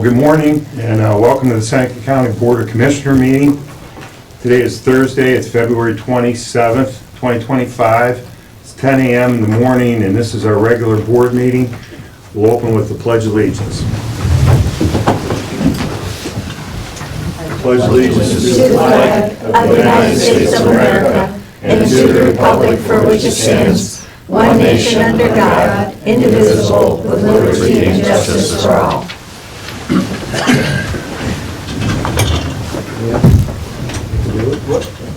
Good morning and welcome to the Seneca County Board of Commissioner meeting. Today is Thursday, it's February 27th, 2025. It's 10 a.m. in the morning and this is our regular board meeting. We'll open with the Pledge of Allegiance. Pledge allegiance to the flag of the United States of America and to the republic for which it stands, one nation under God, indivisible, with liberty and justice for all.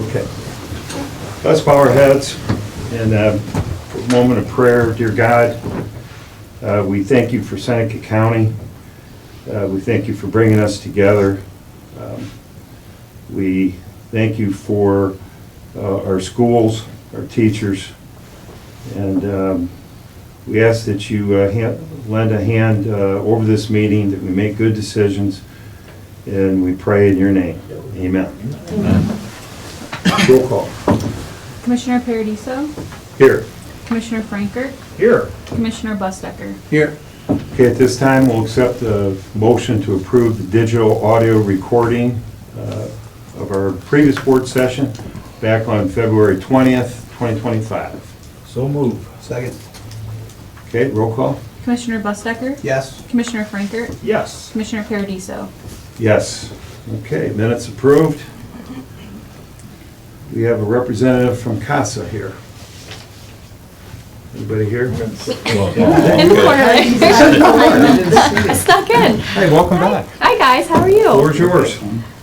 Okay. Let's bow our heads and for a moment of prayer. Dear God, we thank you for Seneca County. We thank you for bringing us together. We thank you for our schools, our teachers, and we ask that you lend a hand over this meeting, that we make good decisions, and we pray in your name. Amen. Amen. Roll call. Commissioner Paradiso, Here. Commissioner Frankert, Here. Commissioner Bustecker. Here. Okay, at this time, we'll accept a motion to approve the digital audio recording of our previous board session back on February 20th, 2025. So move. Second. Okay, roll call. Commissioner Bustecker, Yes. Commissioner Frankert, Yes. Commissioner Paradiso. Yes. Okay, minutes approved. We have a representative from CASA here. Anybody here? In the corner. I snuck in. Hey, welcome back. Hi guys, how are you? Floor's yours.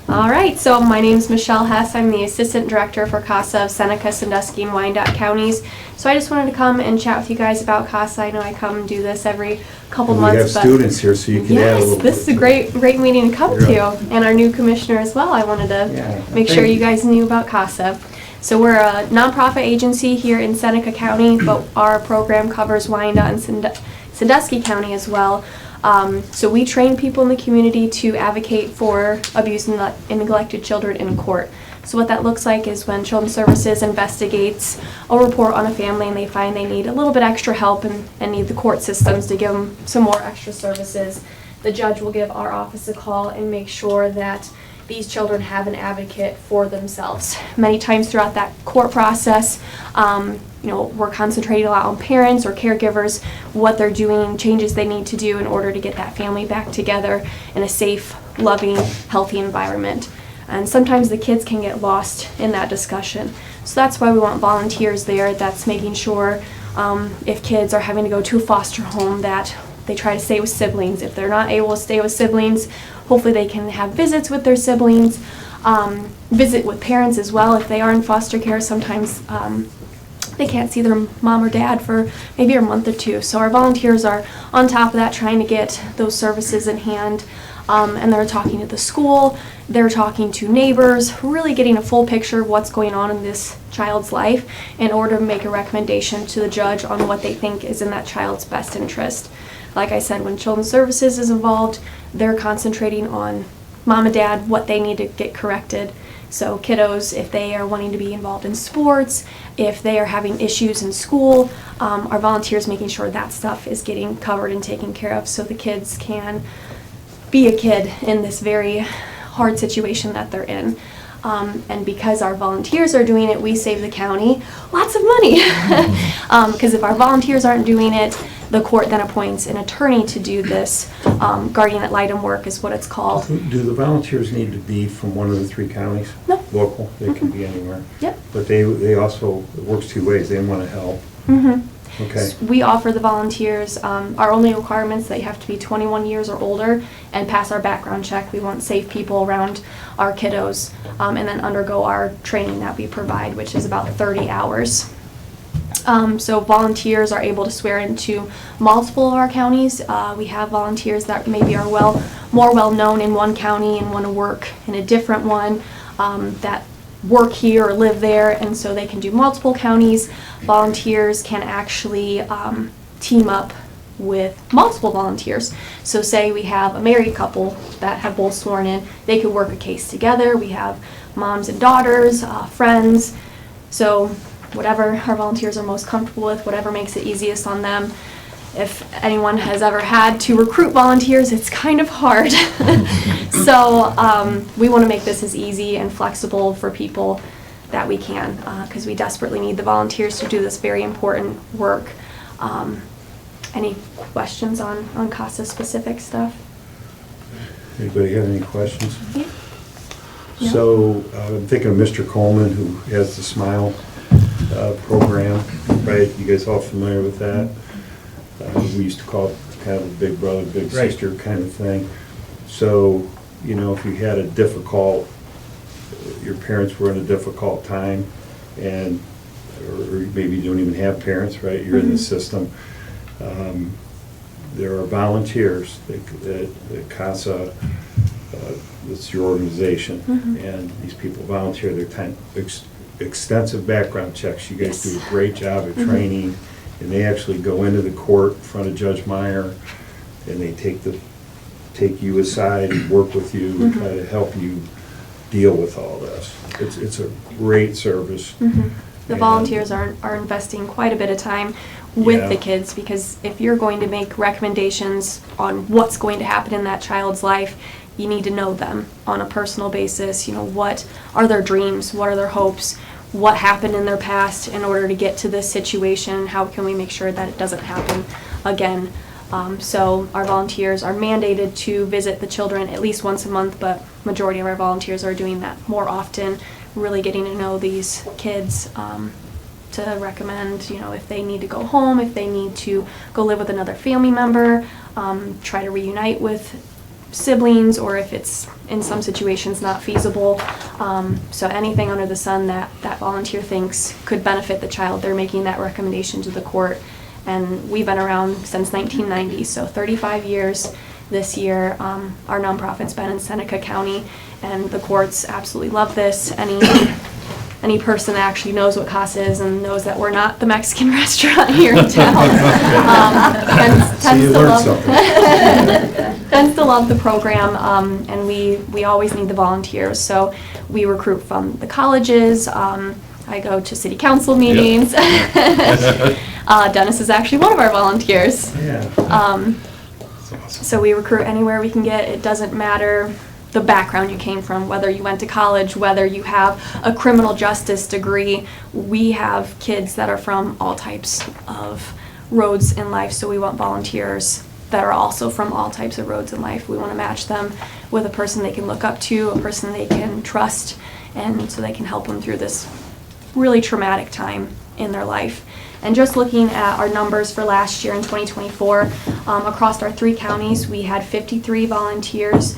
All right, so my name is Michelle Hess. I'm the Assistant Director for CASA of Seneca, Sandusky, and Wyandotte counties. So I just wanted to come and chat with you guys about CASA. I know I come and do this every couple We have months. students here, so you can add a Yes, little bit. this is a great meeting to come Yeah. to. And our new commissioner as well. I wanted to Yeah, make sure thank you guys knew about CASA. So we're a nonprofit agency here in Seneca County, but our program covers Wyandotte and Sandusky County as well. So we train people in the community to advocate for abused and neglected children in court. So what that looks like is when Children's Services investigates a report on a family and they find they need a little bit extra help and need the court systems to give them some more extra services, the judge will give our office a call and make sure that these children have an advocate for themselves. Many times throughout that court process, we're concentrating a lot on parents or caregivers, what they're doing, changes they need to do in order to get that family back together in a safe, loving, healthy environment. And sometimes the kids can get lost in that discussion. So that's why we want volunteers there. That's making sure if kids are having to go to a foster home that they try to stay with siblings. If they're not able to stay with siblings, hopefully they can have visits with their siblings, visit with parents as well. If they are in foster care, sometimes they can't see their mom or dad for maybe a month or two. So our volunteers are on top of that, trying to get those services in hand. And they're talking to the school, they're talking to neighbors, really getting a full picture of what's going on in this child's life in order to make a recommendation to the judge on what they think is in that child's best interest. Like I said, when Children's Services is involved, they're concentrating on mom and dad, what they need to get corrected. So kiddos, if they are wanting to be involved in sports, if they are having issues in school, our volunteers making sure that stuff is getting covered and taken care of so the kids can be a kid in this very hard situation that they're in. And because our volunteers are doing it, we save the county lots of money. Because if our volunteers aren't doing it, the court then appoints an attorney to do this. Guardian ad litem work is what it's called. Do the volunteers need to be from one of the three counties? No. Local? They can be anywhere? Yep. But they also, it works two ways. They want to help. Mm-hmm. Okay. We offer the volunteers, our only requirements, they have to be 21 years or older and pass our background check. We want safe people around our kiddos, and then undergo our training that we provide, which is about 30 hours. So volunteers are able to swear into multiple of our counties. We have volunteers that maybe are more well known in one county and want to work in a different one, that work here or live there, and so they can do multiple counties. Volunteers can actually team up with multiple volunteers. So say we have a married couple that have both sworn in, they could work a case together. We have moms and daughters, friends. So whatever our volunteers are most comfortable with, whatever makes it easiest on them. if anyone has ever had to recruit volunteers, it's kind of hard. So we want to make this as easy and flexible for people that we can, because we desperately need the volunteers to do this very important work. Any questions on CASA specific stuff? Anybody have any questions? Yeah. No? So I'm thinking of Mr. Coleman, who has the SMILE program, right? You guys all familiar with that? We used to call it kind of a big brother, big Right. sister kind of thing. So, you know, if you had a difficult, your parents were in a difficult time, and, or maybe you don't even have parents, right? You're in the system. There are volunteers that CASA, it's your organization, and these people volunteer their time, extensive background checks. You guys Yes. do a great job of training, and they actually go into the court in front of Judge Meyer, and they take you aside and work with you and try to help you deal with all this. It's a great service. The And- volunteers are investing quite a bit of time with Yeah. the kids, because if you're going to make recommendations on what's going to happen in that child's life, you need to know them on a personal basis. You know, what are their dreams? What are their hopes? What happened in their past in order to get to this situation? How can we make sure that it doesn't happen again? So our volunteers are mandated to visit the children at least once a month, but majority of our volunteers are doing that more often, really getting to know these kids, to recommend, you know, if they need to go home, if they need to go live with another family member, try to reunite with siblings, or if it's in some situations not feasible. So anything under the sun that volunteer thinks could benefit the child, they're making that recommendation to the court. And we've been around since 1990, so 35 years this year. Our nonprofit's been in Seneca County, and the courts absolutely love this. Any person that actually knows what CASA is and knows that we're not the Mexican restaurant here in town tends you to learned love something. tends to love the program, and we always need the volunteers. So we recruit from the colleges. I go to city council meetings. Dennis is actually one of our volunteers. Yeah. So we recruit anywhere we can get. It doesn't matter the background you came from, whether you went to college, whether you have a criminal justice degree. We have kids that are from all types of roads in life, so we want volunteers that are also from all types of roads in life. We want to match them with a person they can look up to, a person they can trust, and so they can help them through this really traumatic time in their life. And just looking at our numbers for last year in 2024, across our 3 counties, we had 53 volunteers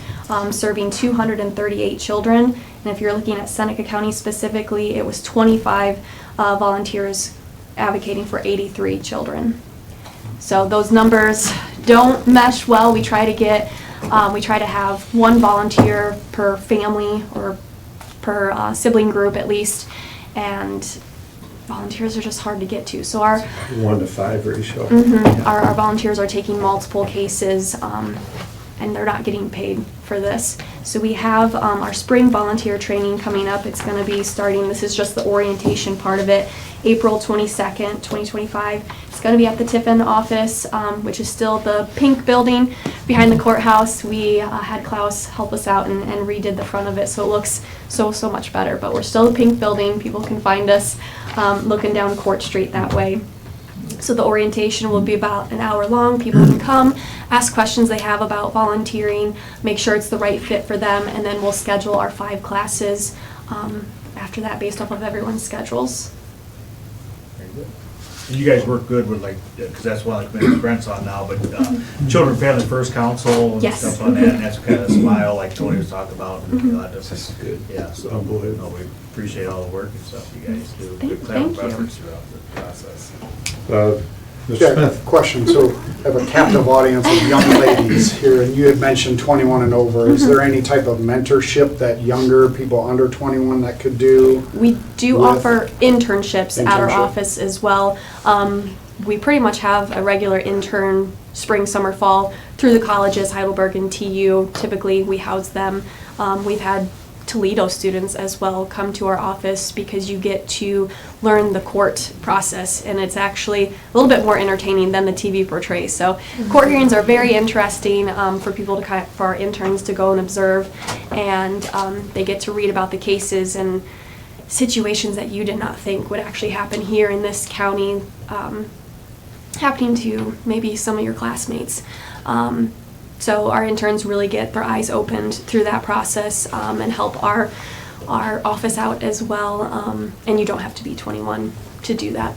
serving 238 children. And if you're looking at Seneca County specifically, it was 25 volunteers advocating for 83 children. So those numbers don't mesh well. We try to have 1 volunteer per family or per sibling group at least, and volunteers are just hard to get to. So our 1 to 5 ratio. our volunteers are taking multiple cases, and they're not getting paid for this. So we have our spring volunteer training coming up. It's going to be starting, this is just the orientation part of it, April 22nd, 2025. It's going to be at the Tiffin office, which is still the pink building behind the courthouse. We had Klaus help us out and redid the front of it, so it looks so much better. But we're still the pink building. People can find us looking down Court Street that way. So the orientation will be about an hour long. People can come, ask questions they have about volunteering, make sure it's the right fit for them, and then we'll schedule our 5 classes after that based off of everyone's schedules. Very good. And you guys work good with, like, because that's why, like, maybe Brent's on now, but Children and Family First Council and Yes. stuff on that, and that's kind of SMILE, like Tony was talking about. And all that. That's good. Yeah, so, Unbelievable. no, we appreciate all the work and stuff you guys do. Thank- Good clever thank you. efforts throughout the process. Mr. Yeah, Smith? question. So I have a captive audience of young ladies here, and you had mentioned 21 and over. Is there any type of mentorship that younger people under 21 that could do? We do With offer internships at our internship. office as well. We pretty much have a regular intern spring, summer, fall through the colleges, Heidelberg and TU. Typically, we house them. We've had Toledo students as well come to our office because you get to learn the court process, and it's actually a little bit more entertaining than the TV portrays. So court hearings are very interesting for people to for our interns to go and observe, and they get to read about the cases and situations that you did not think would actually happen here in this county, happening to maybe some of your classmates. So our interns really get their eyes opened through that process and help our office out as well. And you don't have to be 21 to do that.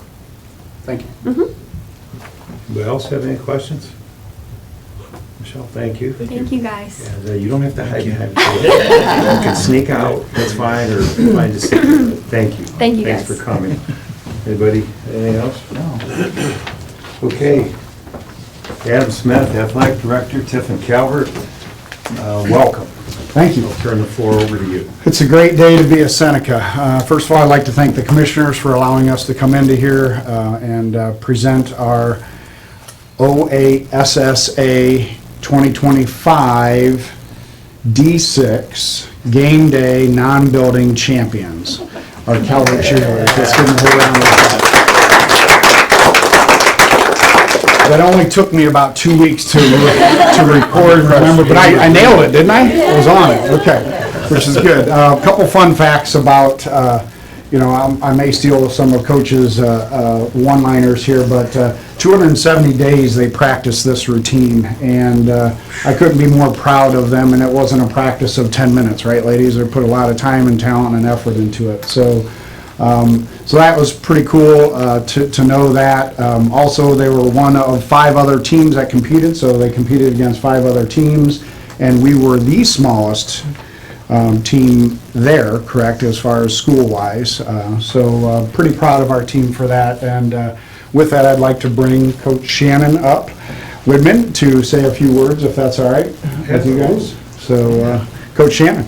Thank you. Anybody else have any questions? Michelle, thank you. Thank you, guys. And, you don't have to hide behind the table. You can sneak out, that's fine, or find a seat. Thank you. Thank you, Thanks guys. for coming. Anybody, anything else? No. Okay. Adam Smith, Athletic Director, Tiffin Calvert, welcome. Thank you. I'll turn the floor over to you. It's a great day to be a Seneca. First of all, I'd like to thank the commissioners for allowing us to come into here and present our OASSA 2025 D6 Game Day Non-Building Champions, our Calvert cheerleaders. Let's give them a whole round of applause. That only took me about 2 weeks to record and remember, but I nailed it, didn't I? I was on it, okay, which is good. A couple fun facts about, I may steal some of Coach's one-liners here, but 270 days they practiced this routine, and I couldn't be more proud of them, and it wasn't a practice of 10 minutes, right, ladies? They put a lot of time and talent and effort into it, so that was pretty cool to know that. Also, they were one of 5 other teams that competed, so they competed against 5 other teams, and we were the smallest team there, correct, as far as school-wise. So pretty proud of our team for that, and with that, I'd like to bring Coach Shannon up, Widman, to say a few words, if that's all right with you guys. So, Coach Shannon.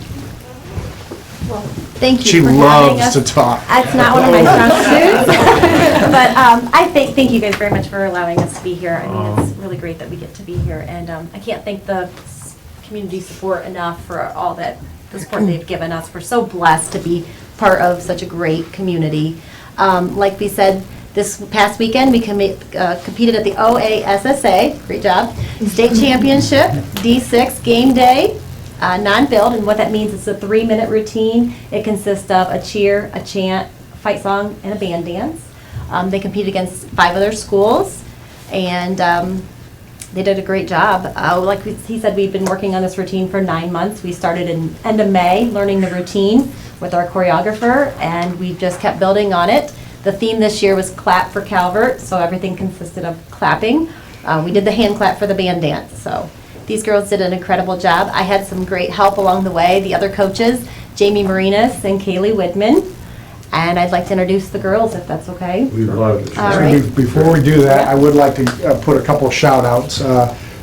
Thank you She for having loves us. to talk. That's not one of my strong suits. But I thank you guys very much for allowing us to be here. I mean, it's really great that we get to be here. And I can't thank the community support enough for all that, the support they've given us. We're so blessed to be part of such a great community. Like we said, this past weekend, we competed at the OASSA, great job, State Championship, D6 Game Day. Non-build, and what that means is a 3-minute routine. It consists of a cheer, a chant, fight song, and a band dance. They competed against 5 other schools, and they did a great job. Like he said, we've been working on this routine for 9 months. We started in end of May, learning the routine with our choreographer, and we just kept building on it. The theme this year was Clap for Calvert, so everything consisted of clapping. We did the hand clap for the band dance, so these girls did an incredible job. I had some great help along the way. The other coaches, Jamie Marinas and Kaylee Widman. And I'd like to introduce the girls, if that's okay. We love it. All right. Before we do that, I would like to put a couple shout outs.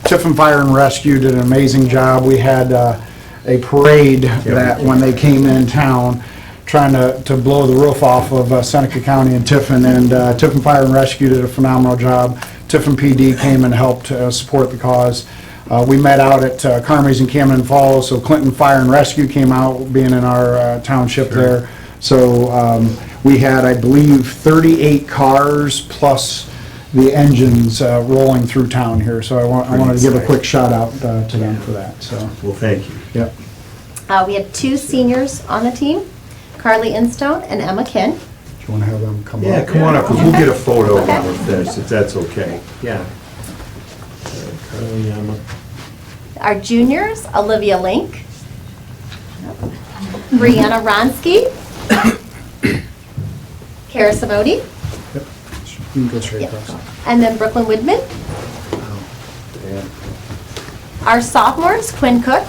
Tiffin Fire and Rescue did an amazing job. We had a parade that when they came in town, trying to blow the roof off of Seneca County and Tiffin, and Tiffin Fire and Rescue did a phenomenal job. Tiffin PD came and helped support the cause. We met out at Carmey's in Camden Falls, so Clinton Fire and Rescue came out, being in our township there. So we had, I believe, 38 cars plus the engines rolling through town here. So I wanted to give a quick shout out to them for that. So, Well, thank you. yep. We had 2 seniors on the team, Carly Instone and Emma Kin. Do you want to have them come Yeah, up? come on up, because we'll get a photo Okay. when we're finished, if that's okay. Yeah. Carly, Emma. Our juniors, Olivia Link, Brianna Ronsky, Kara Savodi, Yep. You can go straight Yep. across. and then Brooklyn Widman. Yeah. Our sophomores, Quinn Cook,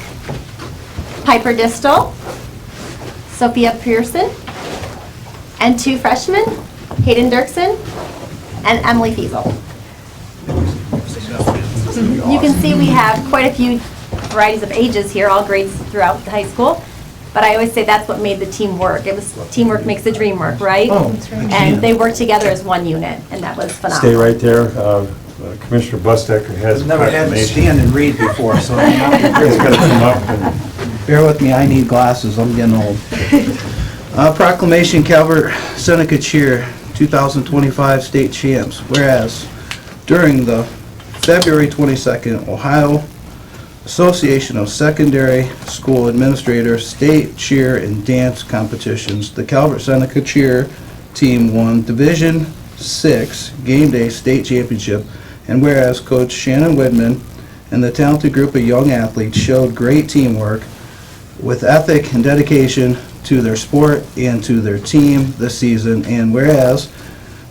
Piper Distal, Sophia Pearson, and 2 freshmen, Hayden Dirksen and Emily Fiesel. You can see we have quite a few varieties of ages here, all grades throughout the high school. But I always say that's what made the team work. It was teamwork makes the dream work, right? Oh, that's right. And they worked together as one unit, and that was phenomenal. Stay right there. Commissioner Bustecker has a I've never had to proclamation. stand and read before, so He's got to come up and Bear with me, I need glasses, I'm getting old. Proclamation Calvert Seneca Cheer 2025 State Champs. Whereas during the February 22nd Ohio Association of Secondary School Administrators State Cheer and Dance Competitions, the Calvert Seneca Cheer team won Division 6 Game Day State Championship. And whereas Coach Shannon Widman and the talented group of young athletes showed great teamwork with ethic and dedication to their sport and to their team this season. And whereas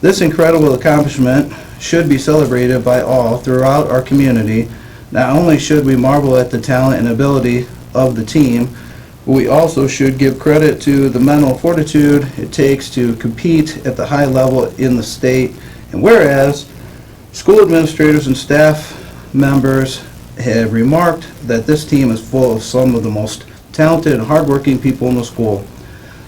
this incredible accomplishment should be celebrated by all throughout our community, not only should we marvel at the talent and ability of the team, but we also should give credit to the mental fortitude it takes to compete at the high level in the state. And whereas school administrators and staff members have remarked that this team is full of some of the most talented and hardworking people in the school.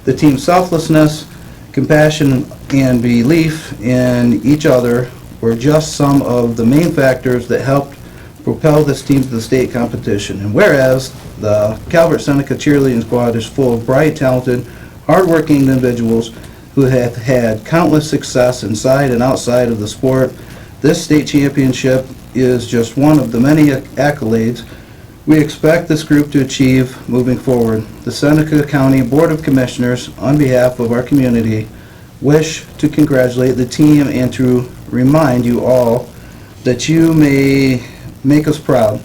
The team's selflessness, compassion, and belief in each other were just some of the main factors that helped propel this team to the state competition. And whereas the Calvert Seneca cheerleading squad is full of bright, talented, hardworking individuals who have had countless success inside and outside of the sport, this state championship is just one of the many accolades we expect this group to achieve moving forward. The Seneca County Board of Commissioners, on behalf of our community, wish to congratulate the team and to remind you all that you may make us proud.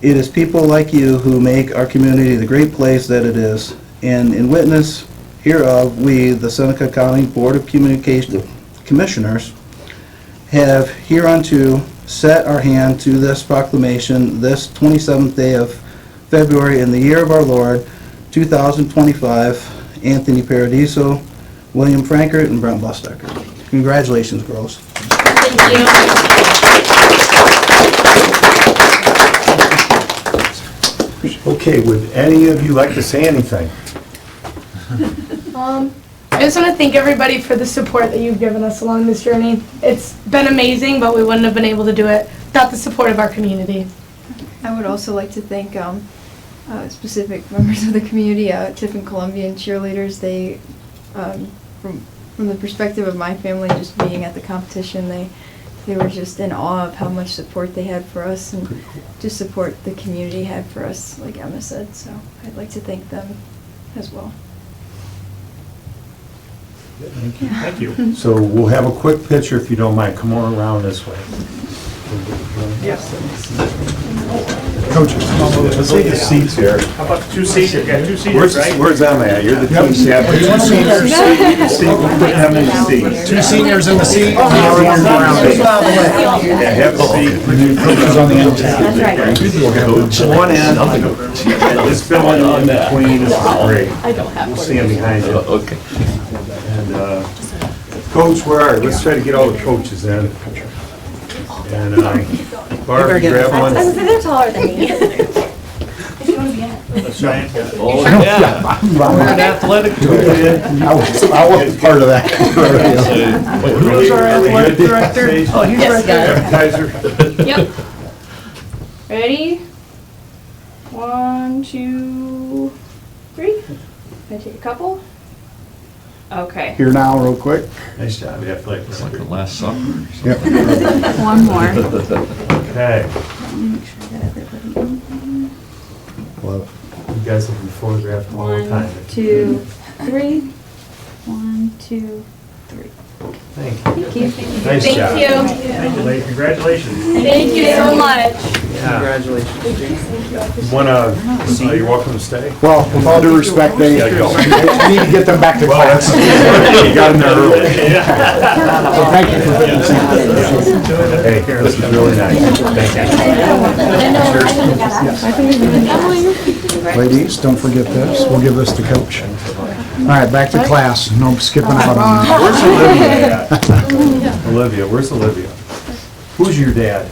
It is people like you who make our community the great place that it is. And in witness hereof, we, the Seneca County Board of Commissioners, have hereunto set our hand to this proclamation this 27th day of February in the year of our Lord, 2025, Anthony Paradiso, William Frankert, and Brent Bustecker. Congratulations, girls. Thank you. Okay, would any of you like to say anything? I just want to thank everybody for the support that you've given us along this journey. It's been amazing, but we wouldn't have been able to do it without the support of our community. I would also like to thank specific members of the community, Tiffin Columbian cheerleaders. They, from the perspective of my family, just being at the competition, they were just in awe of how much support they had for us and just support the community had for us, like Emma said. So I'd like to thank them as well. Thank you. So we'll have a quick picture if you don't mind. Come on around this way. Coaches. Let's take the seats here. How about two seaters? You got two seaters, right? Where's Emma at? You're the team captain. You want seniors? We'll put them in the seats. Two seniors in the seat, and the other one around it. Yeah, have a seat. Coaches on the end. One end, just fill in between is great. We'll stand behind you. Okay. And Coach, where are you? Let's try to get all the coaches in. And Barb, grab one. They're taller than me. Let's try and get it. Oh, yeah. We're an athletic I was part of that. Who's our athletic director? Oh, he's right there. Kaiser. Yep. Ready? 1, 2, 3. Can I take a couple? Okay. Here now, real quick. Nice job, athletic. It's like the Last Supper. Yep. One more. Okay. Make sure that everybody. Well, you guys have been photographed all the 1, time. 2, 3. 1, 2, 3. Thank you. Thank you. Nice Thank job. you. Thank you, ladies. Congratulations. Thank you so much. Congratulations. You're welcome to stay. Well, with all due respect, they Gotta go. need to get them back to class. You got in there early. So thank you for fitting this in. Hey, this is really nice. Thank you. Ladies, don't forget this. We'll give this to Coach. All right, back to class. No skipping out on me. Where's Olivia at? Olivia, where's Olivia? Who's your dad?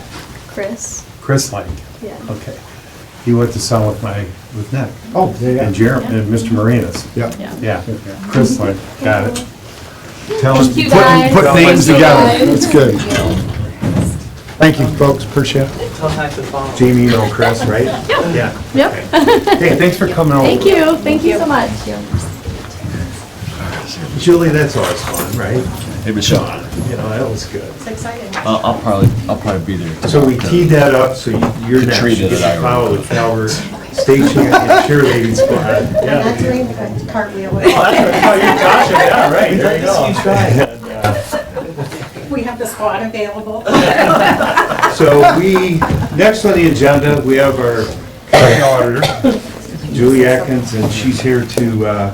Chris. Chris Lang. Yeah. Okay. He went to sell with Nick. Oh, yeah, And yeah. Jeremy, and Mr. Marinas. Yep. Yeah. Chris Lang, got it. Tell him. you, guys. Put names together. That's good. Thank you, folks, appreciate it. Jamie, you know Chris, right? Yeah. Yep. Hey, thanks for coming over. Thank you so much. Julie, that's always fun, right? Hey, Michelle. You know, that was good. I'll probably be there. So we teed that up, so you're next. Katrina You get that I to follow the Calvert State cheerleading squad. I'm not doing the cartwheel. Oh, you're Josh, yeah, right, there you go. We have the squad available. So next on the agenda, we have our county auditor, Julie Atkins, and she's here to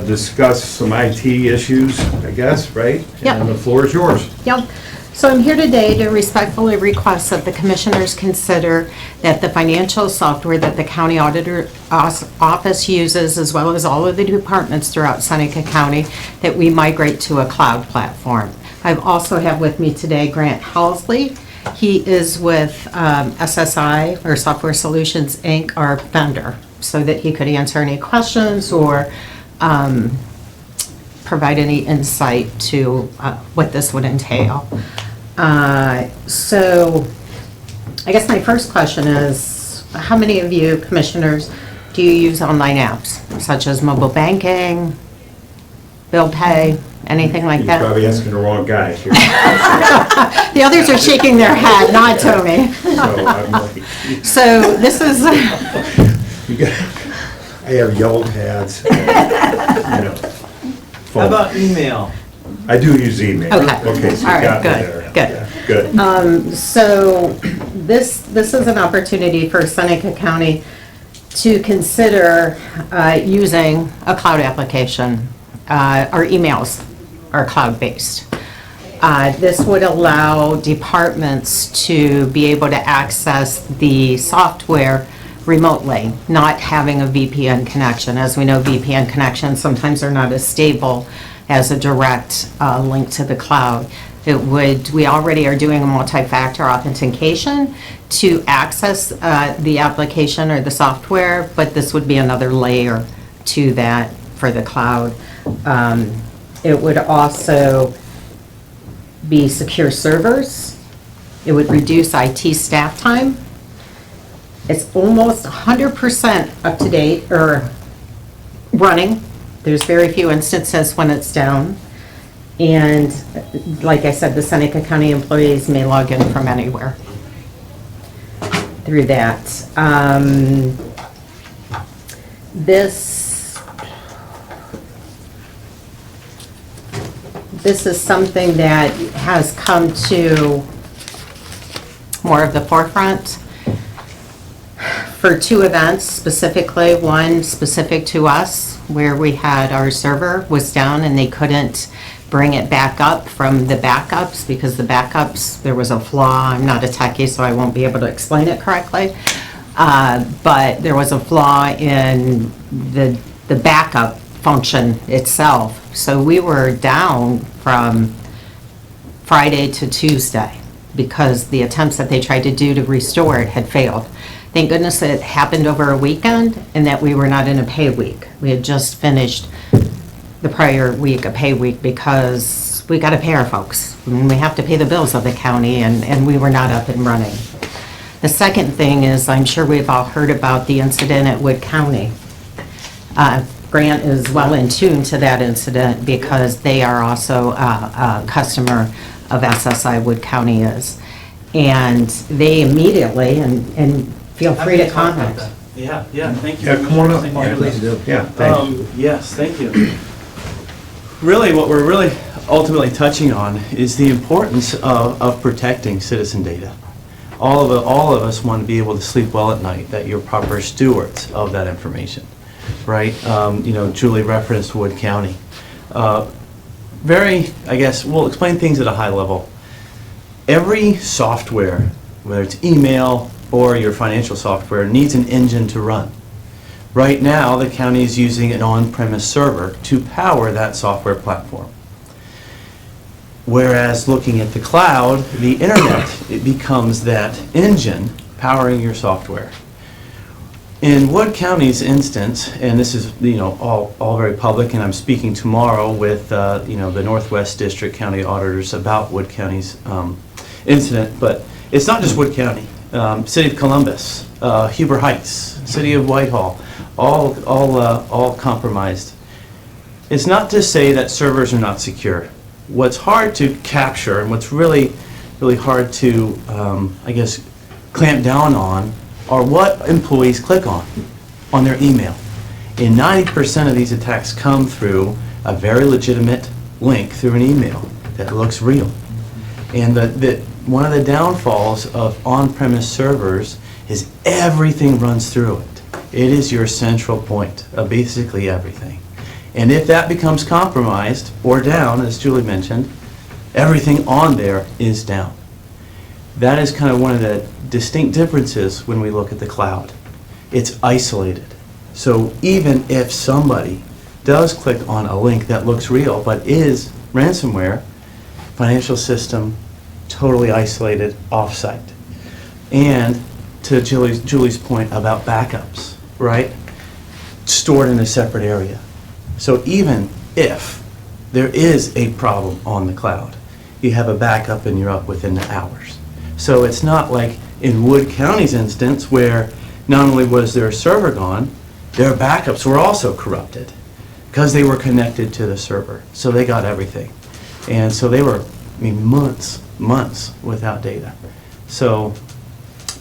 discuss some IT issues, I guess, right? Yep. And the floor is yours. Yep. So I'm here today to respectfully request that the commissioners consider that the financial software that the county auditor office uses, as well as all of the departments throughout Seneca County, that we migrate to a cloud platform. I also have with me today Grant Halsley. He is with SSI, or Software Solutions, Inc., our vendor, so that he could answer any questions or provide any insight to what this would entail. So I guess my first question is, how many of you commissioners do you use online apps, such as mobile banking, bill pay, anything like You're that? probably asking the wrong guy here. The others are shaking their head, not Tony. So I'm like, So this is, I have yellow pads, and, you know. How about email? I do use email. Okay. Okay, so you All right, got me good, there. good. Yeah, Good. so this is an opportunity for Seneca County to consider using a cloud application. Our emails are cloud-based. This would allow departments to be able to access the software remotely, not having a VPN connection. As we know, VPN connections sometimes are not as stable as a direct link to the cloud. We already are doing a multi-factor authentication to access the application or the software, but this would be another layer to that for the cloud. It would also be secure servers. It would reduce IT staff time. It's almost 100% up to date or running. There's very few instances when it's down. And like I said, the Seneca County employees may log in from anywhere through that. This is something that has come to more of the forefront for two events specifically. One specific to us, where we had our server was down and they couldn't bring it back up from the backups because the backups, there was a flaw. I'm not a techie, so I won't be able to explain it correctly. But there was a flaw in the backup function itself. So we were down from Friday to Tuesday because the attempts that they tried to do to restore it had failed. Thank goodness it happened over a weekend and that we were not in a pay week. We had just finished the prior week, a pay week, because we got to pay our folks. We have to pay the bills of the county, and we were not up and running. The second thing is, I'm sure we've all heard about the incident at Wood County. Grant is well in tune to that incident because they are also a customer of SSI, Wood County is. And they immediately, and feel free to comment. Yeah, thank you. Yeah, come on up. Yeah, please do. Yeah, thank you. Yes, thank you. Really, what we're really ultimately touching on is the importance of protecting citizen data. All of us want to be able to sleep well at night, that you're proper stewards of that information, right? Julie referenced Wood County. I guess, we'll explain things at a high level. Every software, whether it's email or your financial software, needs an engine to run. Right now, the county is using an on-premise server to power that software platform. Whereas looking at the cloud, the internet, it becomes that engine powering your software. In Wood County's instance, and this is all very public, and I'm speaking tomorrow with the Northwest District County Auditors about Wood County's incident, but it's not just Wood County. City of Columbus, Huber Heights, City of Whitehall, all compromised. It's not to say that servers are not secure. What's hard to capture and what's really hard to, I guess, clamp down on are what employees click on their email. And 90% of these attacks come through a very legitimate link through an email that looks real. And one of the downfalls of on-premise servers is everything runs through it. It is your central point of basically everything. And if that becomes compromised or down, as Julie mentioned, everything on there is down. That is kind of one of the distinct differences when we look at the cloud. It's isolated. So even if somebody does click on a link that looks real but is ransomware, financial system, totally isolated, off-site. And to Julie's point about backups, right? Stored in a separate area. So even if there is a problem on the cloud, you have a backup and you're up within the hours. So it's not like in Wood County's instance where not only was their server gone, their backups were also corrupted because they were connected to the server. So they got everything. And so they were, months without data. So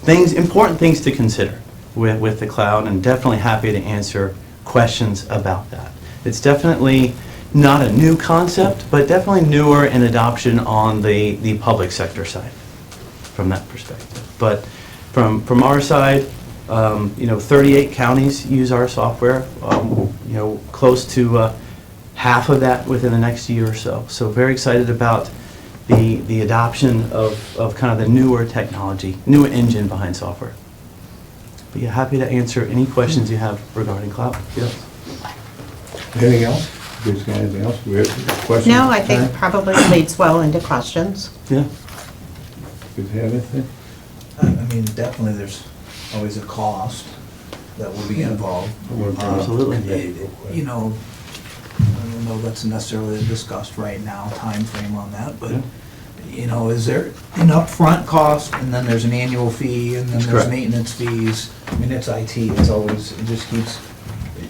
important things to consider with the cloud, and definitely happy to answer questions about that. It's definitely not a new concept, but definitely newer in adoption on the public sector side from that perspective. But from our side, 38 counties use our software, close to half of that within the next year or so. So very excited about the adoption of kind of the newer technology, newer engine behind software. But yeah, happy to answer any questions you have regarding cloud. Yes. Anything else? You guys got anything else? We have questions? No, I think probably leads well into questions. Yeah. Do you have anything? Definitely there's always a cost that will be involved. Absolutely. I don't know that's necessarily discussed right now, time frame on that, but, is there an upfront cost, and then there's an annual fee, and then there's correct. maintenance fees? It's IT, it just keeps,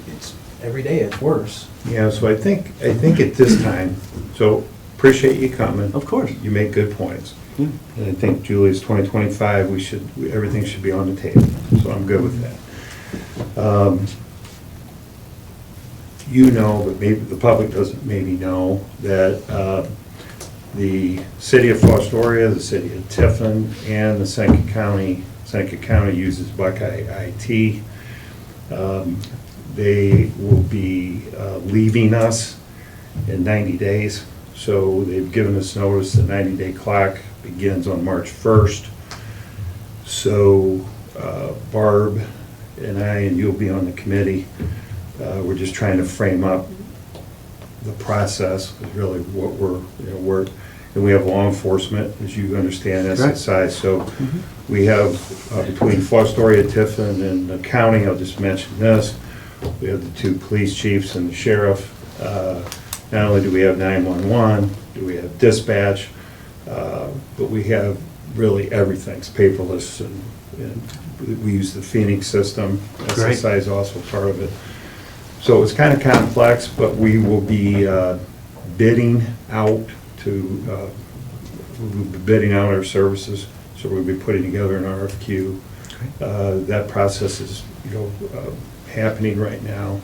it's, every day it's worse. Yeah, so I think at this time, so appreciate you coming. Of course. You make good points. Yeah. And I think Julie's 2025, everything should be on the table, so I'm good with that. But maybe the public doesn't maybe know that the city of Fostoria, the city of Tiffin, and the Seneca County uses Buckeye IT. They will be leaving us in 90 days. So they've given us notice the 90-day clock begins on March 1st. So Barb and I, and you'll be on the committee, we're just trying to frame up the process, is really what we're, and we have law enforcement, as you understand, SSI. So we have between Fostoria, Tiffin, and the county, I'll just mention this, we have the 2 police chiefs and the sheriff. Not only do we have 911, do we have dispatch, but we have really everything's paperless, and we use the Phoenix system. Great. SSI is also part of it. So it's kind of complex, but we will be bidding out our services. So we'll be putting together an RFQ. That process is, happening right now.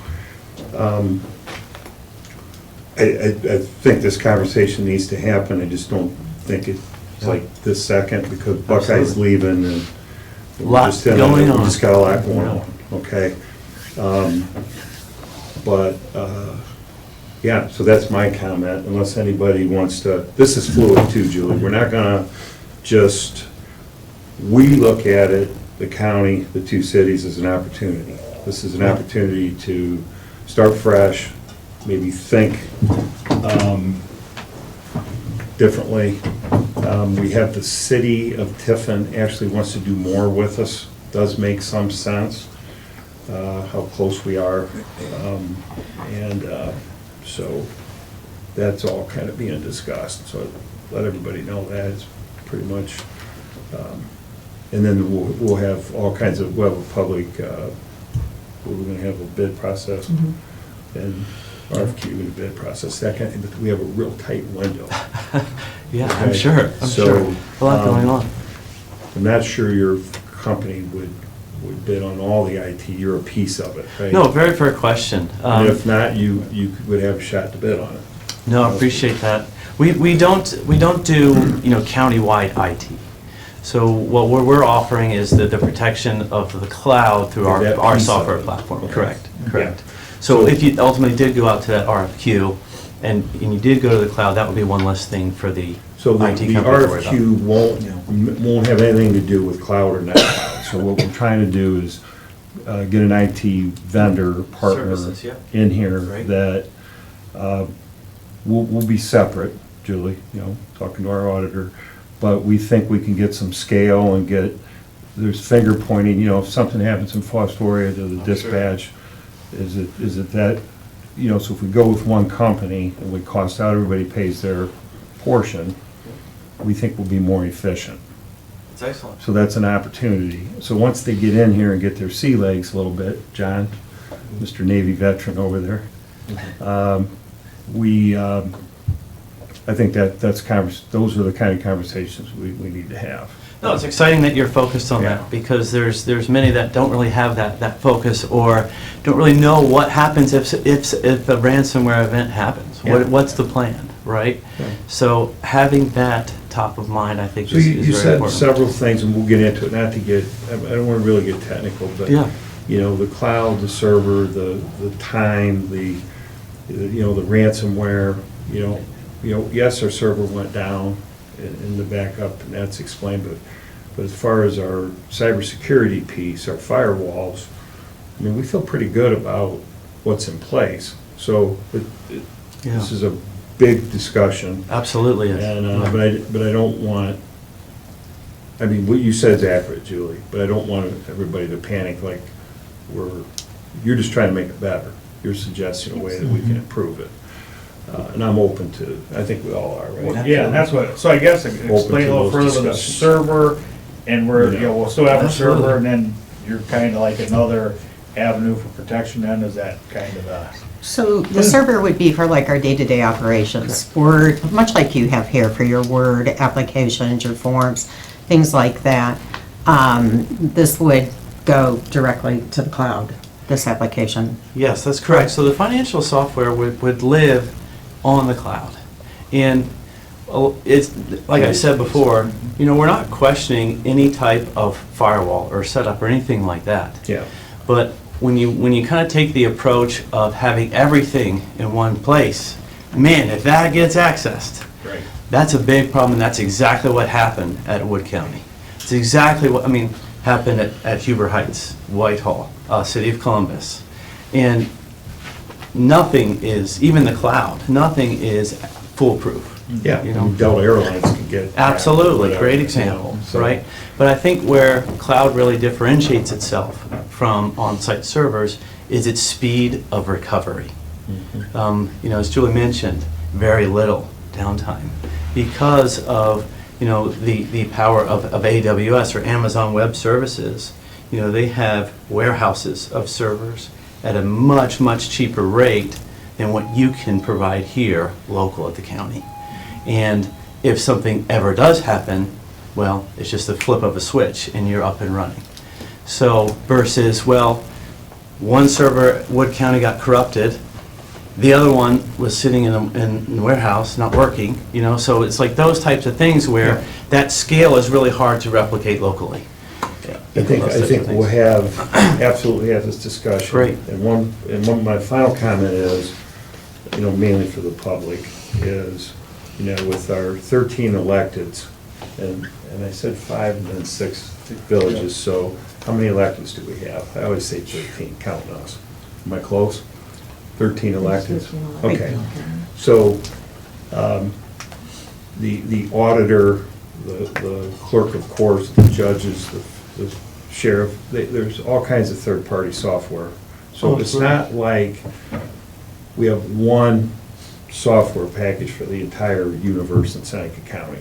I think this conversation needs to happen. I just don't think it's like this second, because Buckeye's leaving and Lots going on. We just got a lot going on, okay? Yeah, so that's my comment, unless anybody wants to, this is fluid too, Julie. We're not gonna we look at it, the county, the 2 cities, as an opportunity. This is an opportunity to start fresh, maybe think differently. We have the city of Tiffin actually wants to do more with us. Does make some sense, how close we are. So that's all kind of being discussed. So let everybody know that. pretty much. And then we'll have all kinds of, we'll have a public, we're gonna have a bid process and RFQ and a bid process, that kind of thing, but we have a real tight window. Yeah, I'm Okay. sure, I'm So, sure. A lot going on. I'm not sure your company would bid on all the IT, you're a piece of it, right? No, very fair question. And if not, you would have a shot to bid on it. No, I appreciate that. We don't do, countywide IT. So what we're offering is the protection of the cloud through That our piece of software it. platform. Okay. Correct, correct. Yeah. So if you ultimately did go out to that RFQ and you did go to the cloud, that would be one less thing for the So the IT the company to worry about. RFQ won't have anything to do with cloud or not cloud. So what we're trying to do is get an IT vendor partner Services, yeah. in here Right. that will be separate, Julie, talking to our auditor, but we think we can get some scale and there's finger pointing, if something happens in Fostoria to the dispatch, is it that, so if we go with one company and we cost out, everybody pays their portion, we think we'll be more efficient. It's excellent. So that's an opportunity. So once they get in here and get their sea legs a little bit, John, Mr. Navy veteran over there, I think those are the kind of conversations we need to have. No, it's exciting that you're focused on Yeah. that, because there's many that don't really have that focus, or don't really know what happens if a ransomware event happens. Yeah. What's the plan, right? Yeah. So having that top of mind, I think, So is you very said important. several things, and we'll get into it, not to get, I don't want to really get technical, but, Yeah. the cloud, the server, the time, the ransomware, yes, our server went down in the backup, and that's explained, but as far as our cybersecurity piece, our firewalls, we feel pretty good about what's in place. So this is a big discussion. Absolutely is. And, but I don't want, what you said is accurate, Julie, but I don't want everybody to panic like you're just trying to make it better. You're suggesting a way that we can improve it. And I'm open to, I think we all are, right? Yeah, that's so I guess explain a little those further with the discussions. server, and we'll still have a Absolutely. server, and then you're kind of like another avenue for protection then, is that kind of So the server would be for like our day-to-day operations. Word, much like you have here for your Word applications, your forms, things like that. This would go directly to the cloud, this application. Yes, that's correct. So the financial software would live on the cloud. And it's, like I said before, we're not questioning any type of firewall or setup or anything like that. Yeah. But when you kind of take the approach of having everything in one place, man, if that gets accessed, right. that's a big problem, and that's exactly what happened at Wood County. It's exactly what, happened at Huber Heights, Whitehall, City of Columbus. And nothing is, even the cloud, nothing is foolproof. Yeah, You know? Delta Airlines can get. Absolutely, whatever, great example, so- right? But I think where cloud really differentiates itself from on-site servers is its speed of recovery. As Julie mentioned, very little downtime because of, the power of AWS or Amazon Web Services. They have warehouses of servers at a much, much cheaper rate than what you can provide here local at the county. And if something ever does happen, well, it's just the flip of a switch and you're up and running. So versus, one server, Wood County got corrupted, the other one was sitting in the warehouse, not working, so it's like those types of things where that scale is really hard to replicate locally. I think we'll absolutely have this discussion. Great. And my final comment is, mainly for the public, is, with our 13 electeds, and I said 5 and then 6 villages, so how many electeds do we have? I always say 13, counting us. Am I close? 13 electeds? Okay. So, the auditor, the clerk of courts, the judges, the sheriff, there's all kinds of third-party software. So it's not like we have one software package for the entire universe in Seneca County.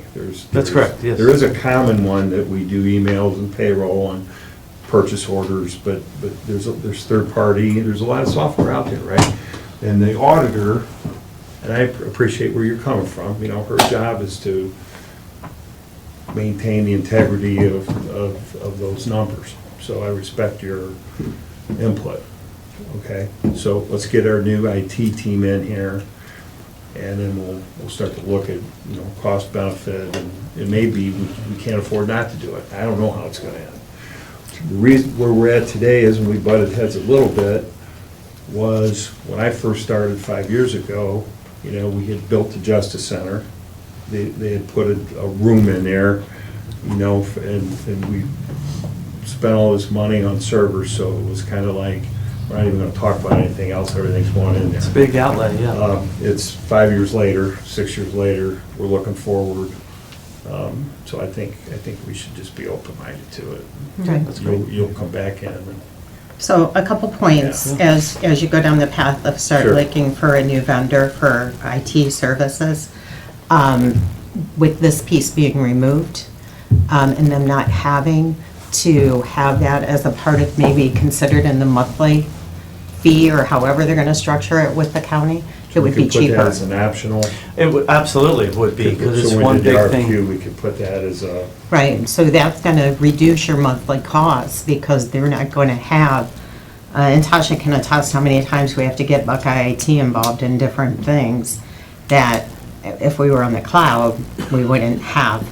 That's correct, yes. There is a common one that we do emails and payroll and purchase orders, but there's third party, there's a lot of software out there, right? And the auditor, and I appreciate where you're coming from, you know, her job is to maintain the integrity of those numbers. So I respect your input, okay? So let's get our new IT team in here, and then we'll start to look at, you know, cost benefit, and it may be we can't afford not to do it. I don't know how it's gonna end. The reason where we're at today is, when we butted heads a little bit, was when I first started 5 years ago, you know, we had built the Justice Center. They had put a room in there, you know, and we spent all this money on servers, so it was kind of like, we're not even gonna talk about anything else, everything's going in there. It's a big outlay, yeah. It's 5 years later, 6 years later, we're looking forward. So I think we should just be open-minded to it. Okay. That's great. You'll come back in and. So a couple points, Yeah. as you go down the path of start Sure. looking for a new vendor for IT services, with this piece being removed, and them not having to have that as a part of maybe considered in the monthly fee, or however they're gonna structure it with the county, it would be We could put that cheaper. as an optional. It would, absolutely it would be, because it's So when one we did big the RFQ, thing. we could put that as a, Right, so that's gonna reduce your monthly costs, because they're not gonna have, and Tasha can attest how many times we have to get Buckeye IT involved in different things, that if we were on the cloud, we wouldn't have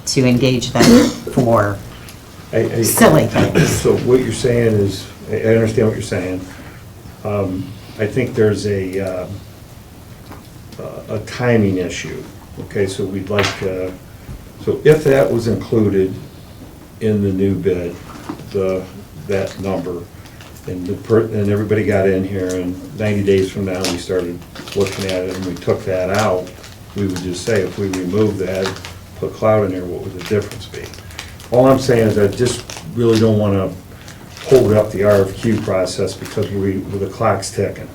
to engage them for silly things. So what you're saying is, I understand what you're saying. I think there's a timing issue. Okay, so we'd like, so if that was included in the new bid, that number, and everybody got in here, and 90 days from now, we started looking at it, and we took that out, we would just say, if we remove that, put cloud in there, what would the difference be? All I'm saying is I just really don't want to hold up the RFQ process because the clock's ticking.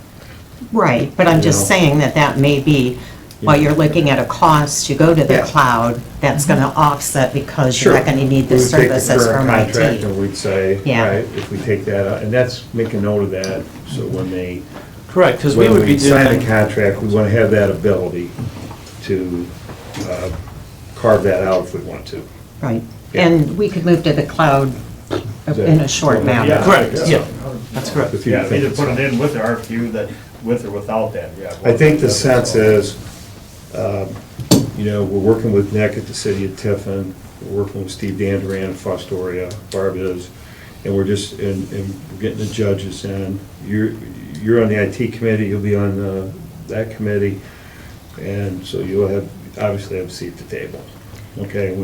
Right, but I'm just You know. saying that may be, while you're looking at a cost to go to the Yeah. cloud, that's gonna offset because you're Sure. not gonna need the We would take services current from contract IT. and we'd say, Yeah. right, if we take that out, and that's, make a note of that, so when they, Correct, because we when would be we sign the doing, contract, we want to have that ability to carve that out if we want to. Right, Yeah. and we could move to the cloud in a short Yeah. manner. correct, yeah, that's correct. If you Yeah, think either it's- put it in with the RFQ, that, with or without that, yeah. I think the sense is, you know, we're working with Nick at the city of Tiffin, we're working with Steve Danduran in Fostoria, Barb is, and we're just, and we're getting the judges in. You're on the IT committee, you'll be on that committee, and so you'll have, obviously have a seat at the table. Okay,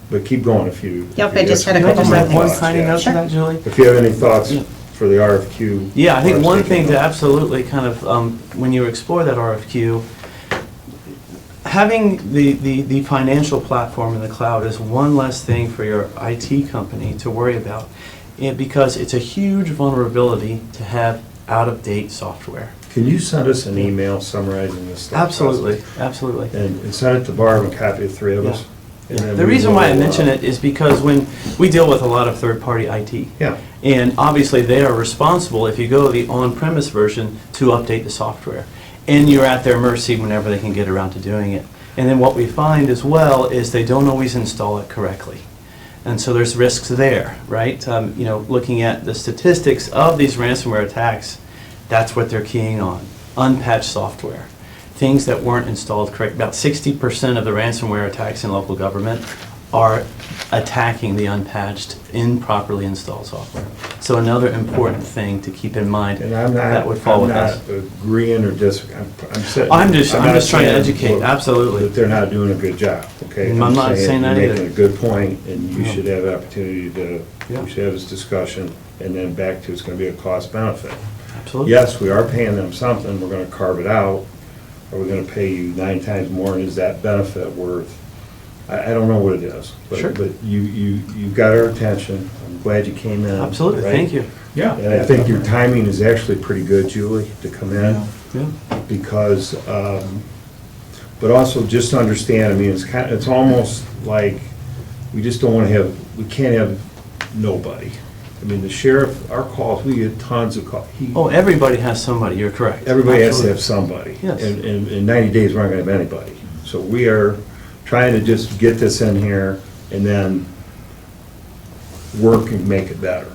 but keep going if you. Yep, if you I just have had a some couple more thoughts, things. Signing yeah. up for that, Julie? If you have any thoughts for the RFQ. Yeah, I think one thing to note. absolutely kind of, when you explore that RFQ, having the financial platform in the cloud is one less thing for your IT company to worry about, because it's a huge vulnerability to have out-of-date software. Can you send us an email summarizing this stuff? Absolutely, absolutely. And send it to Barb and copy of three of us. and then The we reason why I will, mention it is because when we deal with a lot of third-party IT, Yeah, and obviously they are responsible, if you go to the on-premise version, to update the software. And you're at their mercy whenever they can get around to doing it. And then what we find as well is they don't always install it correctly. And so there's risks there, right? You know, looking at the statistics of these ransomware attacks, that's what they're keying on, unpatched software. Things that weren't installed correct. About 60% of the ransomware attacks in local government are attacking the unpatched, improperly installed software. So another important thing to keep in mind, and I'm that would fall I'm with not us. agreeing or disagreeing. I'm saying. I'm just not trying to saying, educate, look, absolutely. That they're not doing a good job, okay? I'm not saying that You're either. making a good point, and you Yeah. should have an opportunity to, Yeah. we should have this discussion, and then back to it's gonna be a cost benefit. Absolutely. Yes, we are paying them something, we're gonna carve it out. Are we gonna pay you 9 times more, and is that benefit worth? I don't know what it is. Sure. But you got our attention, I'm glad you came in. Absolutely, right? thank you. Yeah. And I think your timing is actually pretty good, Julie, to come in, Yeah. because But also just to understand, I mean, it's almost like, we just don't wanna have, we can't have nobody. I mean, the sheriff, our calls, we get tons of calls. Oh, everybody has somebody, you're correct. Everybody has to Absolutely. have somebody. Yes. And in 90 days, we're not gonna have anybody. So we are trying to just get this in here and then work and make it better.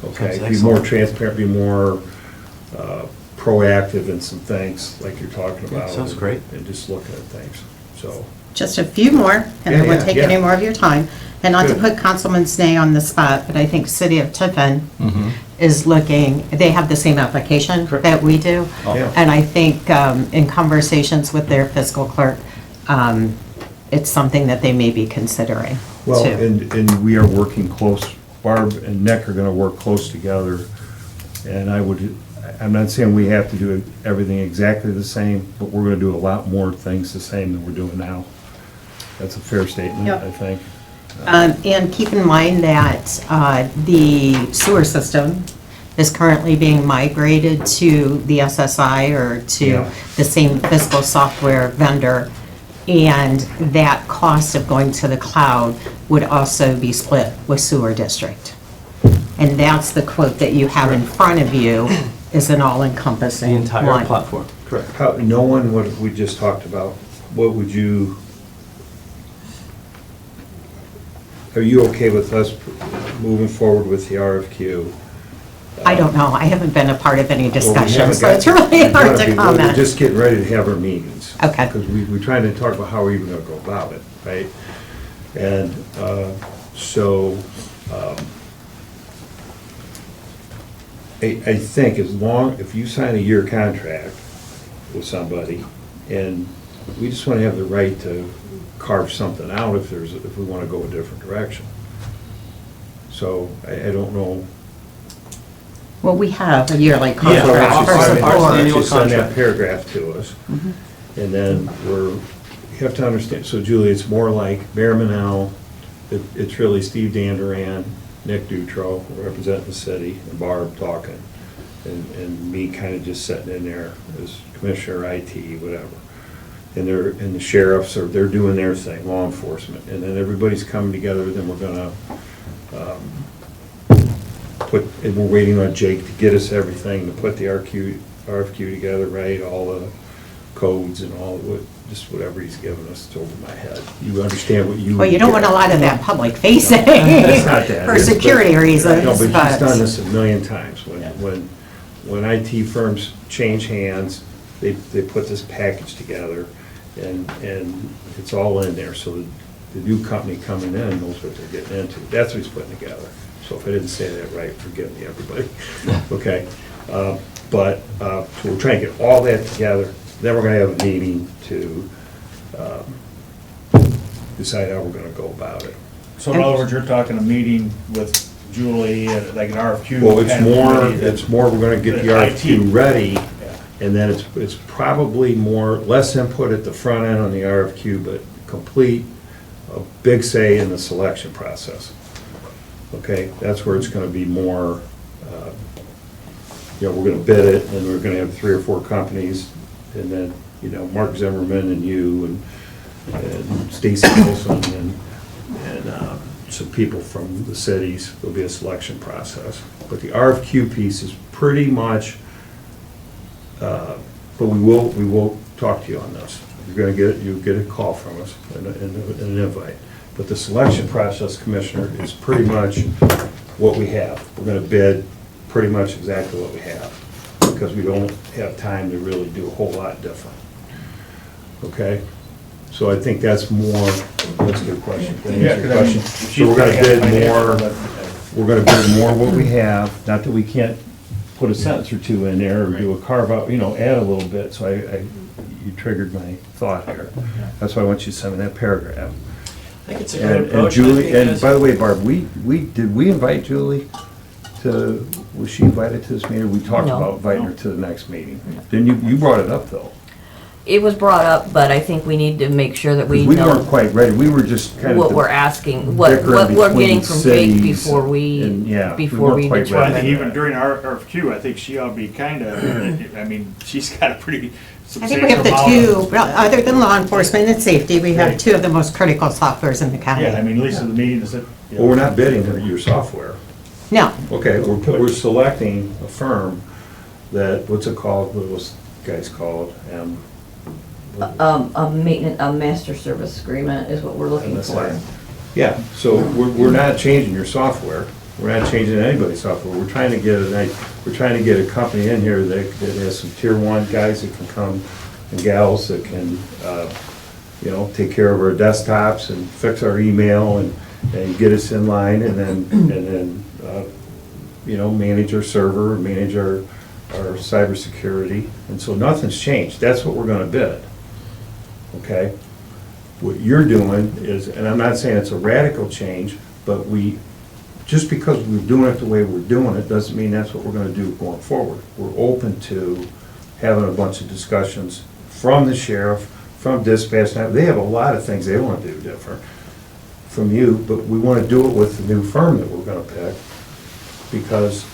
Okay? Sounds Be more excellent. transparent, be more proactive in some things like you're talking Yeah, about. sounds great. And just looking at things, so. Just a few more, and I Yeah, won't yeah, take yeah. any more of your time. And not to Good. put Councilman Snee on the spot, but I think City of Tiffin is looking, they have the same application Correct. that we do. Yeah. And I think in conversations with their fiscal clerk, it's something that they may be considering Well, too. and we are working close, Barb and Nick are gonna work close together. And I'm not saying we have to do everything exactly the same, but we're gonna do a lot more things the same than we're doing now. That's a fair statement, Yep. I think. And keep in mind that the sewer system is currently being migrated to the SSI or to Yeah. the same fiscal software vendor. And that cost of going to the cloud would also be split with sewer district. And that's the quote that you have in front of you, is an all-encompassing The entire one. platform, correct. Knowing what we just talked about, what would you, are you okay with us moving forward with the RFQ? I don't know, I haven't been a part of any Well, we discussion, haven't so got- it's really we've hard gotta to be- We're comment. just getting ready to have our meetings. Okay. Because we're trying to talk about how we're even gonna go about it, right? And so, I think if you sign a year contract with somebody, and we just wanna have the right to carve something out if we wanna go a different direction. So, I don't know. Well, we have a yearly Yeah, contract for our support. annual Just send that contract. paragraph to us. Mm-hmm. And then you have to understand, so Julie, it's more like Bear Manel, it's really Steve Danduran, Nick Dutro representing the city, and Barb talking, and me kind of just sitting in there as Commissioner IT, whatever. And the sheriffs they're doing their thing, law enforcement, and then everybody's coming together, then we're gonna and we're waiting on Jake to get us everything, to put the RFQ together, right, all the codes and all, just whatever he's given us, it's over my head. You understand what you. Well, you don't want a lot of that public facing It's not that. for It's- security but- reasons, No, but he's done but this a million times. When IT firms change hands, they put this package together, and it's all in there, so the new company coming in knows what they're getting into. That's what he's putting together. So if I didn't say that right, forgive me, everybody. Okay? So we're trying to get all that together, then we're gonna have a meeting to decide how we're gonna go about it. So in other words, you're talking a meeting with Julie, like an RFQ. Well, kind of it's more, we're gonna get the The IT. RFQ ready, Yeah. and then it's probably less input at the front end on the RFQ, but complete, a big say in the selection process. Okay, that's where it's gonna be more, we're gonna bid it, and we're gonna have 3 or 4 companies, and then, Mark Zimmerman and you, and Stacy Wilson, and some people from the cities. There'll be a selection process. But the RFQ piece is pretty much, but we will talk to you on this. You'll get a call from us and an invite. But the selection process, Commissioner, is pretty much what we have. We're gonna bid pretty much exactly what we have, because we don't have time to really do a whole lot different. Okay? So I think that's a good question. Did I Yeah, answer your 'cause I mean, question? if So we're gonna she's bid got more, financial, we're gonna bid more what we have, not that we can't put a sentence or two in there, or do a carve out, add a little bit, so you triggered my thought here. That's why I want you to send me that paragraph. I think it's a good And approach. Julie, and by the way, Barb, did we invite Julie was she invited to this meeting? We talked No. about inviting her to the next meeting. Then you brought it up, though. it was brought up, but I think we need to make sure that we We weren't know quite ready, we were just kind of. what we're asking, what we're getting from Jake before we determine. I think even during our RFQ, I think she ought to be kind of, I mean, she's got a pretty I think we substantial have amount the of. two, other than law enforcement and safety, we have Right. two of the most critical softwares in the county. Yeah, I mean, at least in the meeting, is it? Well, we're not bidding your software. No, Okay, we're selecting a firm that, what's it called, what was the guy's called? A maintenance, a master service agreement is what we're looking for. Yeah, so we're not changing your software, we're not changing anybody's software, we're trying to get a company in here that has some tier one guys that can come, and gals that can, take care of our desktops and fix our email and get us in line, and then manage our server, manage our cybersecurity, and so nothing's changed, that's what we're gonna bid. Okay? What you're doing is, and I'm not saying it's a radical change, but just because we're doing it the way we're doing it, doesn't mean that's what we're gonna do going forward. We're open to having a bunch of discussions from the sheriff, from dispatch. Now, they have a lot of things they wanna do different from you, but we wanna do it with the new firm that we're gonna pick, because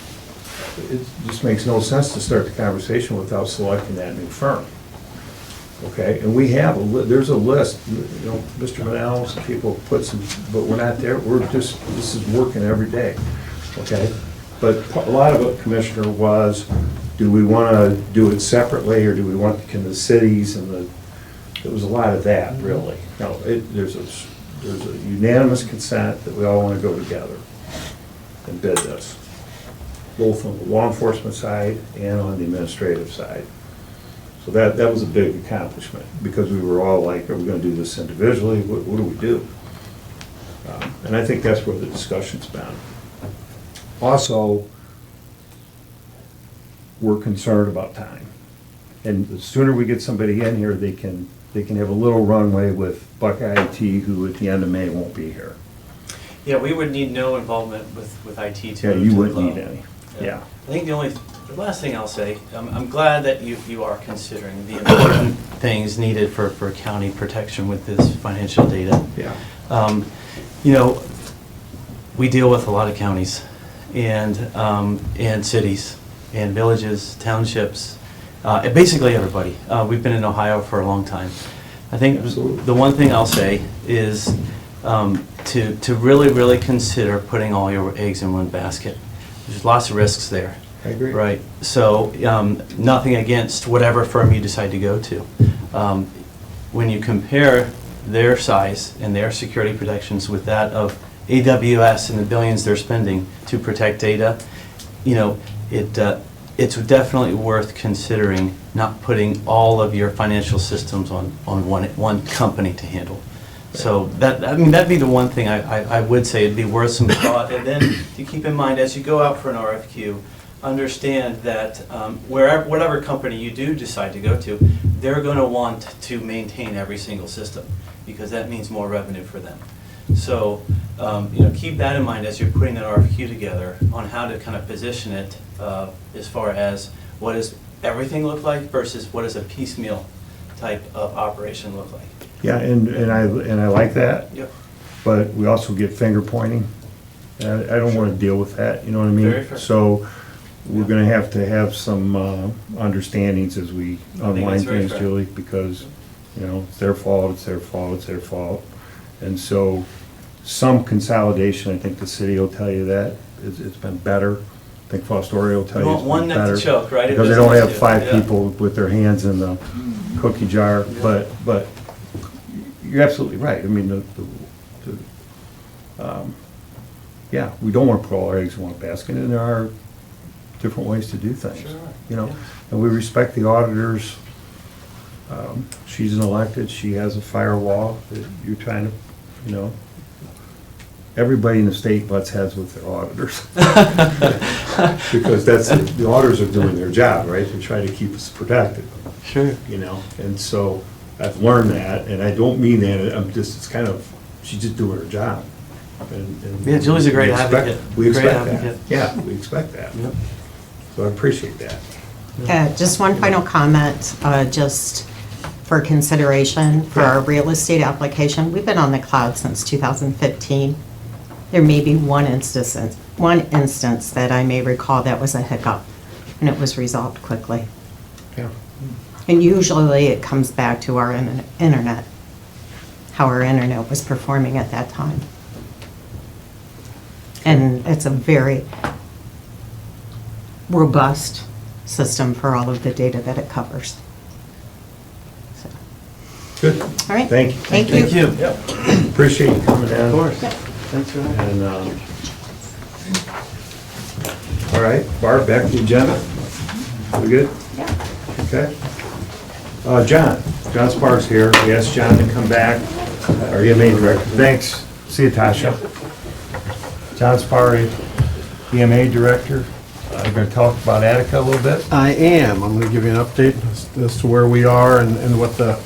it just makes no sense to start the conversation without selecting that new firm. Okay, and we have, there's a list, Mr. Manal, some people put some, but we're not there, this is working every day, okay? But a lot of it, Commissioner, was, do we wanna do it separately, or do we want, can the cities and it was a lot of that, really. No, there's a unanimous consent that we all wanna go together and bid this, both on the law enforcement side and on the administrative side. So that was a big accomplishment, because we were all like, are we gonna do this individually? What do we do? And I think that's where the discussion's been. Also, we're concerned about time. And the sooner we get somebody in here, they can have a little runway with Buckeye IT, who at the end of May won't be here. Yeah, we would need no involvement with IT to. Yeah, you to wouldn't the need level. any, yeah. I think the last thing I'll say, I'm glad that you are considering the important things needed for county protection with this financial data. Yeah. We deal with a lot of counties and cities and villages, townships, and basically everybody. We've been in Ohio for a long time. I think the one thing I'll say is to really, really consider putting all your eggs in one basket. There's lots of risks there. I agree. Right. So nothing against whatever firm you decide to go to. When you compare their size and their security protections with that of AWS and the billions they're spending to protect data, it's definitely worth considering not putting all of your financial systems on one company to handle. So that'd be the one thing I would say it'd be worth some thought. And then to keep in mind, as you go out for an RFQ, understand that whatever company you do decide to go to, they're going to want to maintain every single system, because that means more revenue for them. So keep that in mind as you're putting that RFQ together on how to kind of position it as far as what does everything look like versus what does a piecemeal type of operation look like. Yeah, and I like that. Yep. But we also get finger pointing. And I don't want to deal with that, you know what I mean? Very fair. So we're gonna have to have some understandings as we unwind that's very things, fair. Julie, because, it's their fault, it's their fault, it's their fault. And so some consolidation, I think the city will tell you that, it's been better. I think Fostoria will tell you You it's want been one nut to better. choke, right? Because they don't have Business, 5 yeah. people with their hands in the cookie jar, but you're absolutely right. I mean, yeah, we don't want to put all our eggs in one basket, and there are different ways to do things, Sure. Yeah. And we respect the auditors. She's an elected, she has a firewall that you're trying to, everybody in the state butts heads with their auditors. Because the auditors are doing their job, right? They're trying to keep us protected. Sure. And so I've learned that, and I don't mean that, she's just doing her job. And Yeah, Julie's a great we expect- advocate. We Great expect that. advocate. Yeah, we expect that. Yep. So I appreciate that. Just one final comment, just for consideration for our real estate application. We've been on the cloud since 2015. There may be one instance that I may recall that was a hiccup, and it was resolved quickly. Yeah. And usually it comes back to our internet, how our internet was performing at that time. And it's a very robust system for all of the data that it covers. So. Good. All right. Thank you. Thank you. Yep. Appreciate you coming down. Of course. That's right. And, all right, Barb, back to the agenda. We good? Yeah. Okay. John Sparks here. We asked John to come back, our EMA director. Thanks. See you, Tasha. John Sparks, EMA director. You're going to talk about Attica a little bit? I am. I'm going to give you an update as to where we are and what the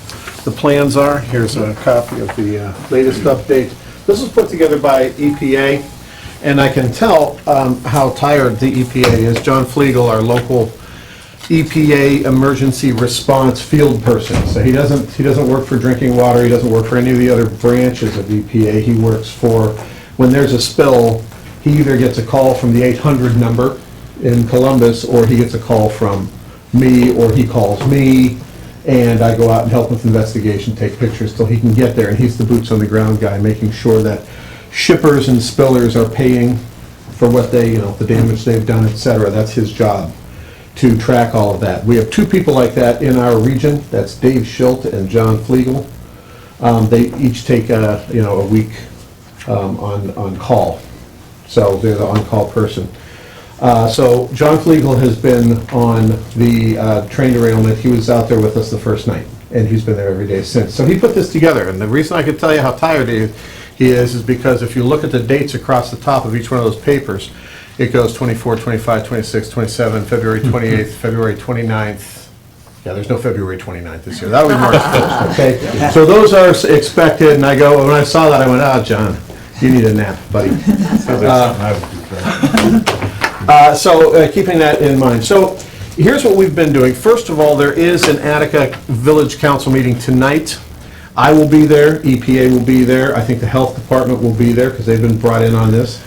plans are. Here's a copy of the latest update. This was put together by EPA, and I can tell how tired the EPA is. John Flegel, our local EPA emergency response field person. So he doesn't work for drinking water. He doesn't work for any of the other branches of EPA. He works for, when there's a spill, he either gets a call from the 800 number in Columbus, or he gets a call from me, or he calls me, and I go out and help with investigation, take pictures till he can get there. And he's the boots on the ground guy, making sure that shippers and spillers are paying for what they, the damage they've done, et cetera. That's his job, to track all of that. We have two people like that in our region. That's Dave Schilt and John Flegel. They each take a week on call. So they're the on-call person. So John Flegel has been on the train derailment. He was out there with us the first night, and he's been there every day since. So he put this together, and the reason I can tell you how tired he is because if you look at the dates across the top of each one of those papers, it goes 24, 25, 26, 27, February 28th, February 29th. Yeah, there's no February 29th this year. That'll be March 1st, okay? So those are expected, and when I saw that, I went, John, you need a nap, buddy. Keeping that in mind. So here's what we've been doing. First of all, there is an Attica Village Council meeting tonight. I will be there, EPA will be there, I think the Health Department will be there because they've been brought in on this.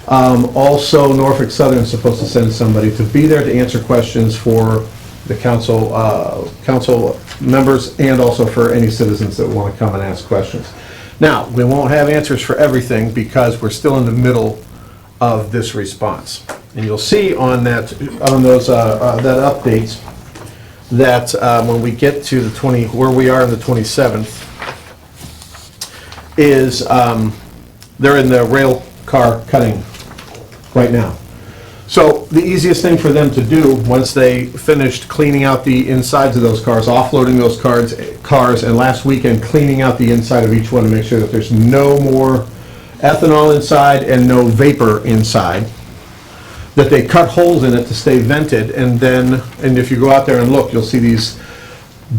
Also, Norfolk Southern is supposed to send somebody to be there to answer questions for the council members and also for any citizens that want to come and ask questions. Now, we won't have answers for everything because we're still in the middle of this response. And you'll see on that updates that when we get to where we are on the 27th, is they're in the rail car cutting right now. So the easiest thing for them to do once they finished cleaning out the insides of those cars, offloading those cars, and last weekend cleaning out the inside of each one to make sure that there's no more ethanol inside and no vapor inside, that they cut holes in it to stay vented, and if you go out there and look, you'll see these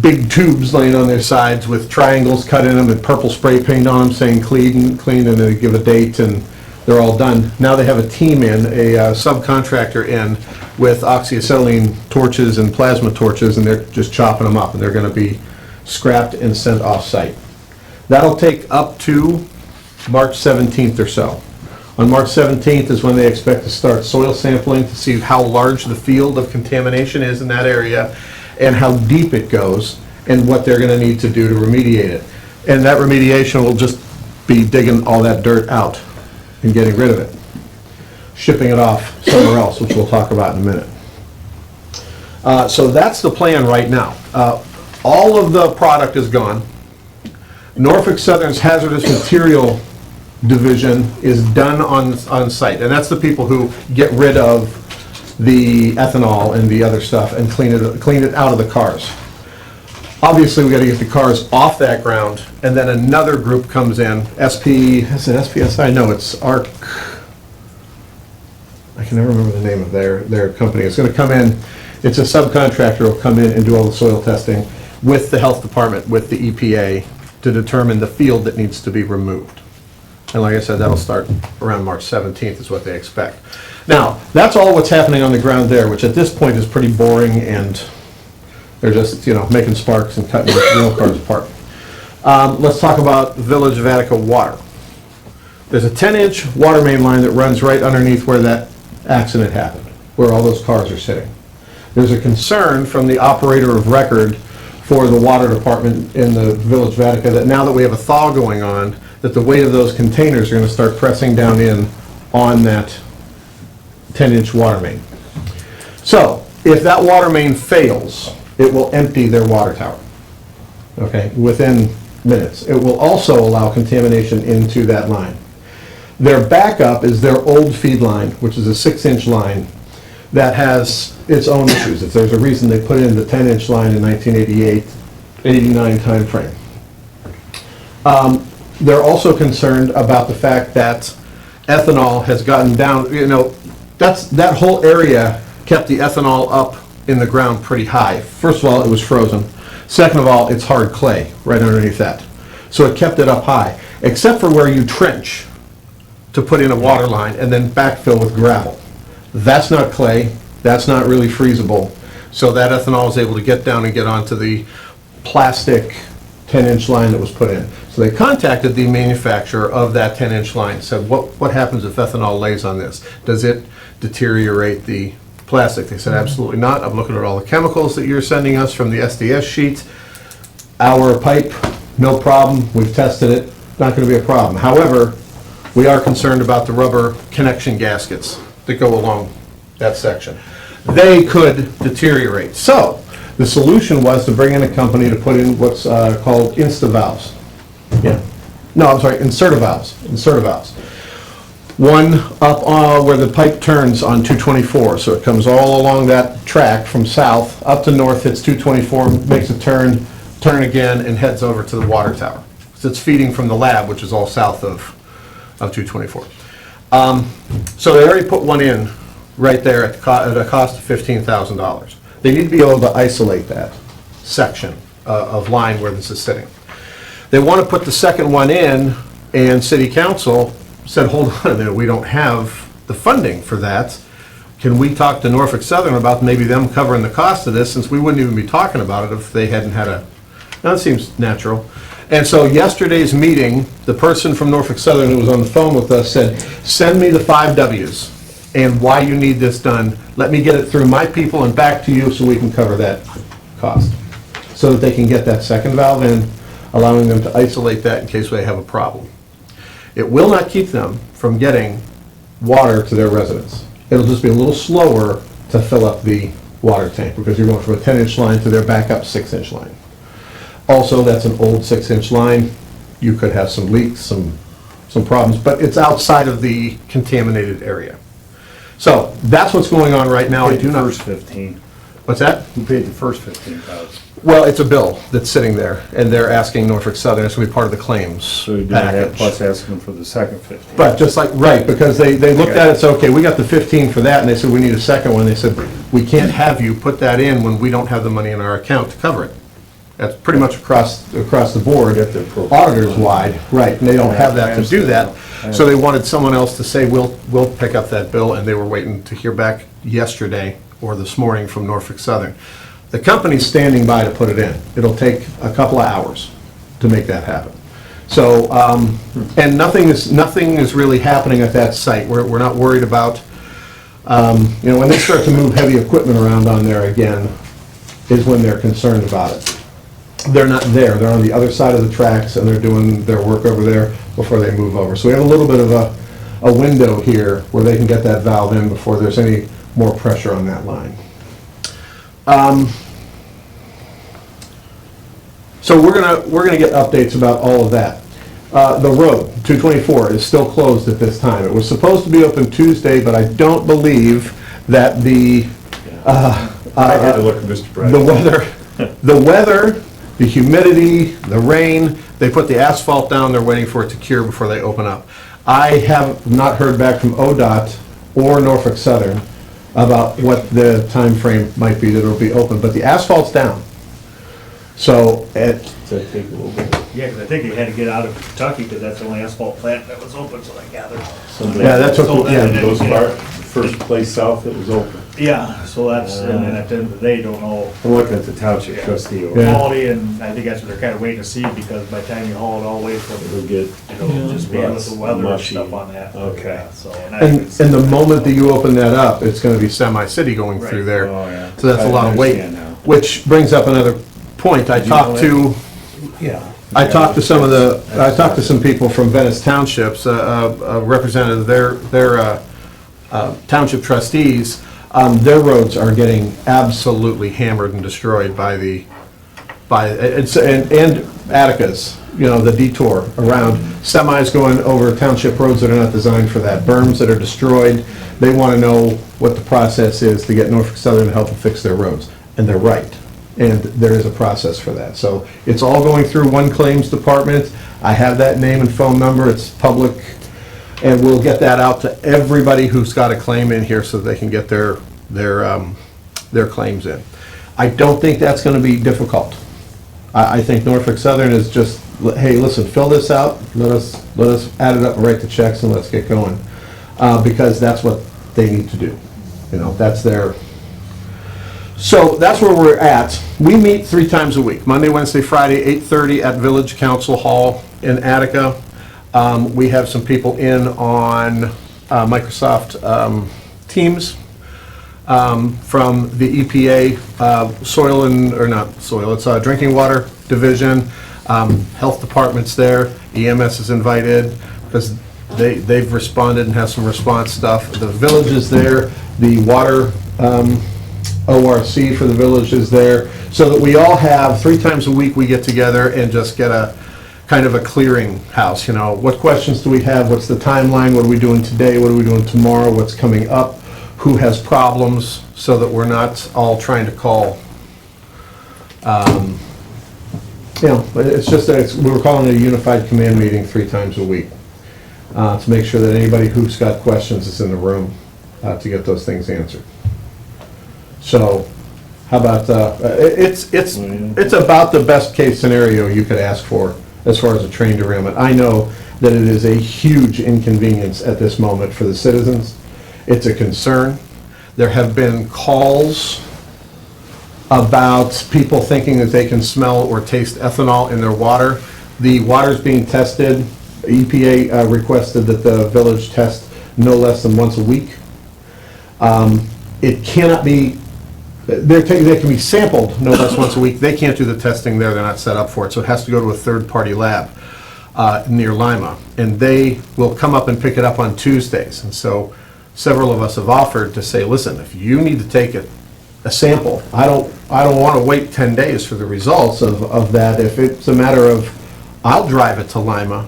big tubes laying on their sides with triangles cut in them and purple spray paint on them saying clean, and they give a date and they're all done. Now they have a team in, a subcontractor in with oxyacetylene torches and plasma torches, and they're just chopping them up, and they're going to be scrapped and sent off-site. That'll take up to March 17th or so. On March 17th is when they expect to start soil sampling to see how large the field of contamination is in that area and how deep it goes and what they're going to need to do to remediate it. And that remediation will just be digging all that dirt out and getting rid of it, shipping it off somewhere else, which we'll talk about in a minute. So that's the plan right now. All of the product is gone. Norfolk Southern's hazardous material division is done on site, and that's the people who get rid of the ethanol and the other stuff and clean it out of the cars. Obviously, we got to get the cars off that ground, and then another group comes in. Is it SPSI? No, it's ARC. I can never remember the name of their company. It's going to come in. It's a subcontractor will come in and do all the soil testing with the health department, with the EPA, to determine the field that needs to be removed. And like I said, that'll start around March 17th is what they expect. Now, that's all what's happening on the ground there, which at this point is pretty boring and They're just, making sparks and cutting rental cars apart. Let's talk about Village of Attica water. There's a 10-inch water main line that runs right underneath where that accident happened, where all those cars are sitting. There's a concern from the operator of record for the water department in the Village of Attica that now that we have a thaw going on, that the weight of those containers are going to start pressing down in on that 10-inch water main. So, if that water main fails, it will empty their water tower, okay, within minutes. It will also allow contamination into that line. Their backup is their old feed line, which is a 6-inch line that has its own issues. There's a reason they put in the 10-inch line in 1988, 89 timeframe. They're also concerned about the fact that ethanol has gotten down, that whole area kept the ethanol up in the ground pretty high. First of all, it was frozen. Second of all, it's hard clay right underneath that. So it kept it up high, except for where you trench to put in a water line and then backfill with gravel. That's not clay, that's not really freezable. So that ethanol was able to get down and get onto the plastic 10-inch line that was put in. So they contacted the manufacturer of that 10-inch line, said, what happens if ethanol lays on this? Does it deteriorate the plastic? They said, absolutely not. I'm looking at all the chemicals that you're sending us from the SDS sheet. Our pipe, no problem. We've tested it. Not going to be a problem. However, we are concerned about the rubber connection gaskets that go along that section. They could deteriorate. So the solution was to bring in a company to put in what's called InstaValves. Yeah. No, I'm sorry, Inserta-Valves. Inserta-Valves. One up where the pipe turns on 224, so it comes all along that track from south up to north, hits 224, makes a turn again, and heads over to the water tower. So it's feeding from the lab, which is all south of 224. So they already put one in right there at a cost of $15,000. They need to be able to isolate that section of line where this is sitting. They want to put the second one in, and City Council said, hold on a minute, we don't have the funding for that. Can we talk to Norfolk Southern about maybe them covering the cost of this, since we wouldn't even be talking about it if they hadn't had a... Now, that seems natural. And so yesterday's meeting, the person from Norfolk Southern who was on the phone with us said, send me the 5 Ws and why you need this done. Let me get it through my people and back to you so we can cover that cost. So that they can get that second valve in, allowing them to isolate that in case they have a problem. It will not keep them from getting water to their residents. It'll just be a little slower to fill up the water tank because you're going from a 10-inch line to their backup 6-inch line. Also, that's an old 6-inch line. You could have some leaks, some problems, but it's outside of the contaminated area. So that's what's going on right now. I do not. First 15. What's that? Who paid the first 15,000? Well, it's a bill that's sitting there, and they're asking Norfolk Southern, it's going to be part of the claims So you do that package. plus asking for the second 15. But just like, right, because they looked at it, said, okay, we got the 15 for that, and they said, we need a second one. They said, we can't have you put that in when we don't have the money in our account to cover it. That's pretty much across the board, auditors wide, right, and they don't have that to do that. So they wanted someone else to say, we'll pick up that bill, and they were waiting to hear back yesterday or this morning from Norfolk Southern. The company's standing by to put it in. It'll take a couple of hours to make that happen. So, and nothing is really happening at that site. We're not worried about, when they start to move heavy equipment around on there again, is when they're concerned about it. They're not there. They're on the other side of the tracks, and they're doing their work over there before they move over. So we have a little bit of a window here where they can get that valve in before there's any more pressure on that line. So we're gonna get updates about all of that. The road, 224, is still closed at this time. It was supposed to be open Tuesday, but I don't believe that the I had to look at Mr. Brett. the weather, the humidity, the rain, they put the asphalt down, they're waiting for it to cure before they open up. I have not heard back from ODOT or Norfolk Southern about what the time frame might be that it'll be open, but the asphalt's down. So Does that take a little bit? Yeah, because I think they had to get out of Kentucky because that's the only asphalt plant that was open, so they gathered. Yeah, that's what- yeah, Those first place south that was open. Yeah, so that's, and then at the end of the day, don't know I'm looking at the township trustee. over Yeah. quality, and I think that's what they're kind of waiting to see, because by the time you haul it all the way from, It'll get, just being with the weather and mushy. stuff on that. Okay. Yeah, so, And the moment that you open that up, it's gonna be semi-city going through Right. there. Oh, yeah. So that's a lot of weight. I understand now. Which brings up another point. I talked to some people from Venice Townships, a representative, their township trustees. Their roads are getting absolutely hammered and destroyed by Atticus, the detour around. Semis going over township roads that are not designed for that, berms that are destroyed. They want to know what the process is to get Norfolk Southern to help them fix their roads. And they're right. And there is a process for that. So it's all going through one claims department. I have that name and phone number. It's public. And we'll get that out to everybody who's got a claim in here so they can get their claims in. I don't think that's going to be difficult. I think Norfolk Southern is just, hey, listen, fill this out, let us add it up and write the checks and let's get going. Because that's what they need to do. That's their... So that's where we're at. We meet 3 times a week, Monday, Wednesday, Friday, 8:30 at Village Council Hall in Attica. We have some people in on Microsoft Teams from the EPA Drinking Water Division. Health Department's there. EMS is invited because they've responded and have some response stuff. The village is there. The water ORC for the village is there, so that we all have 3 times a week we get together and just get a kind of a clearing house. What questions do we have? What's the timeline? What are we doing today? What are we doing tomorrow? What's coming up? Who has problems? So that we're not all trying to call. It's just that we're calling it a unified command meeting 3 times a week to make sure that anybody who's got questions is in the room to get those things answered. So, how about, it's about the best case scenario you could ask for as far as a train derailment. I know that it is a huge inconvenience at this moment for the citizens. It's a concern. There have been calls about people thinking that they can smell or taste ethanol in their water. The water's being tested. EPA requested that the village test no less than once a week. It cannot be... They can be sampled no less once a week. They can't do the testing there. They're not set up for it. So it has to go to a third-party lab near Lima. And they will come up and pick it up on Tuesdays. And so several of us have offered to say, listen, if you need to take a sample, I don't want to wait 10 days for the results of that. If it's a matter of, I'll drive it to Lima,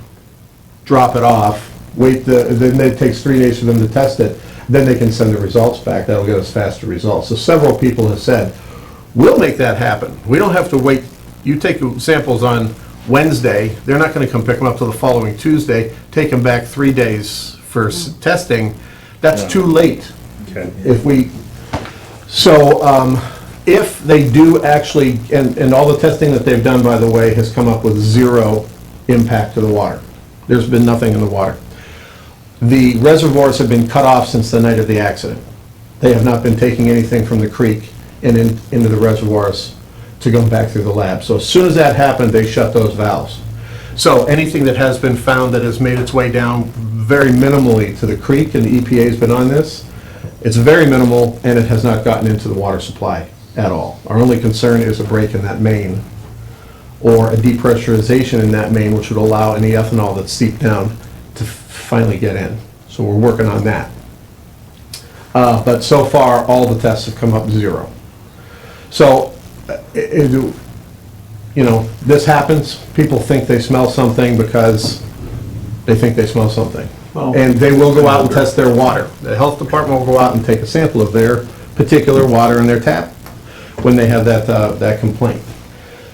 drop it off, then it takes 3 days for them to test it. Then they can send the results back. That'll get us faster results. So several people have said, we'll make that happen. We don't have to wait. You take samples on Wednesday, they're not going to come pick them up till the following Tuesday, take them back 3 days for testing. That's too late. Okay. If they do actually, and all the testing that they've done, by the way, has come up with 0 impact to the water. There's been nothing in the water. The reservoirs have been cut off since the night of the accident. They have not been taking anything from the creek and into the reservoirs to go back through the lab. So as soon as that happened, they shut those valves. So anything that has been found that has made its way down very minimally to the creek, and the EPA has been on this, it's very minimal, and it has not gotten into the water supply at all. Our only concern is a break in that main or a depressurization in that main, which would allow any ethanol that's seeped down to finally get in. So we're working on that. But so far, all the tests have come up 0. So, this happens. People think they smell something because they think they smell something. And they will go out and test their water. The health department will go out and take a sample of their particular water in their tap when they have that complaint.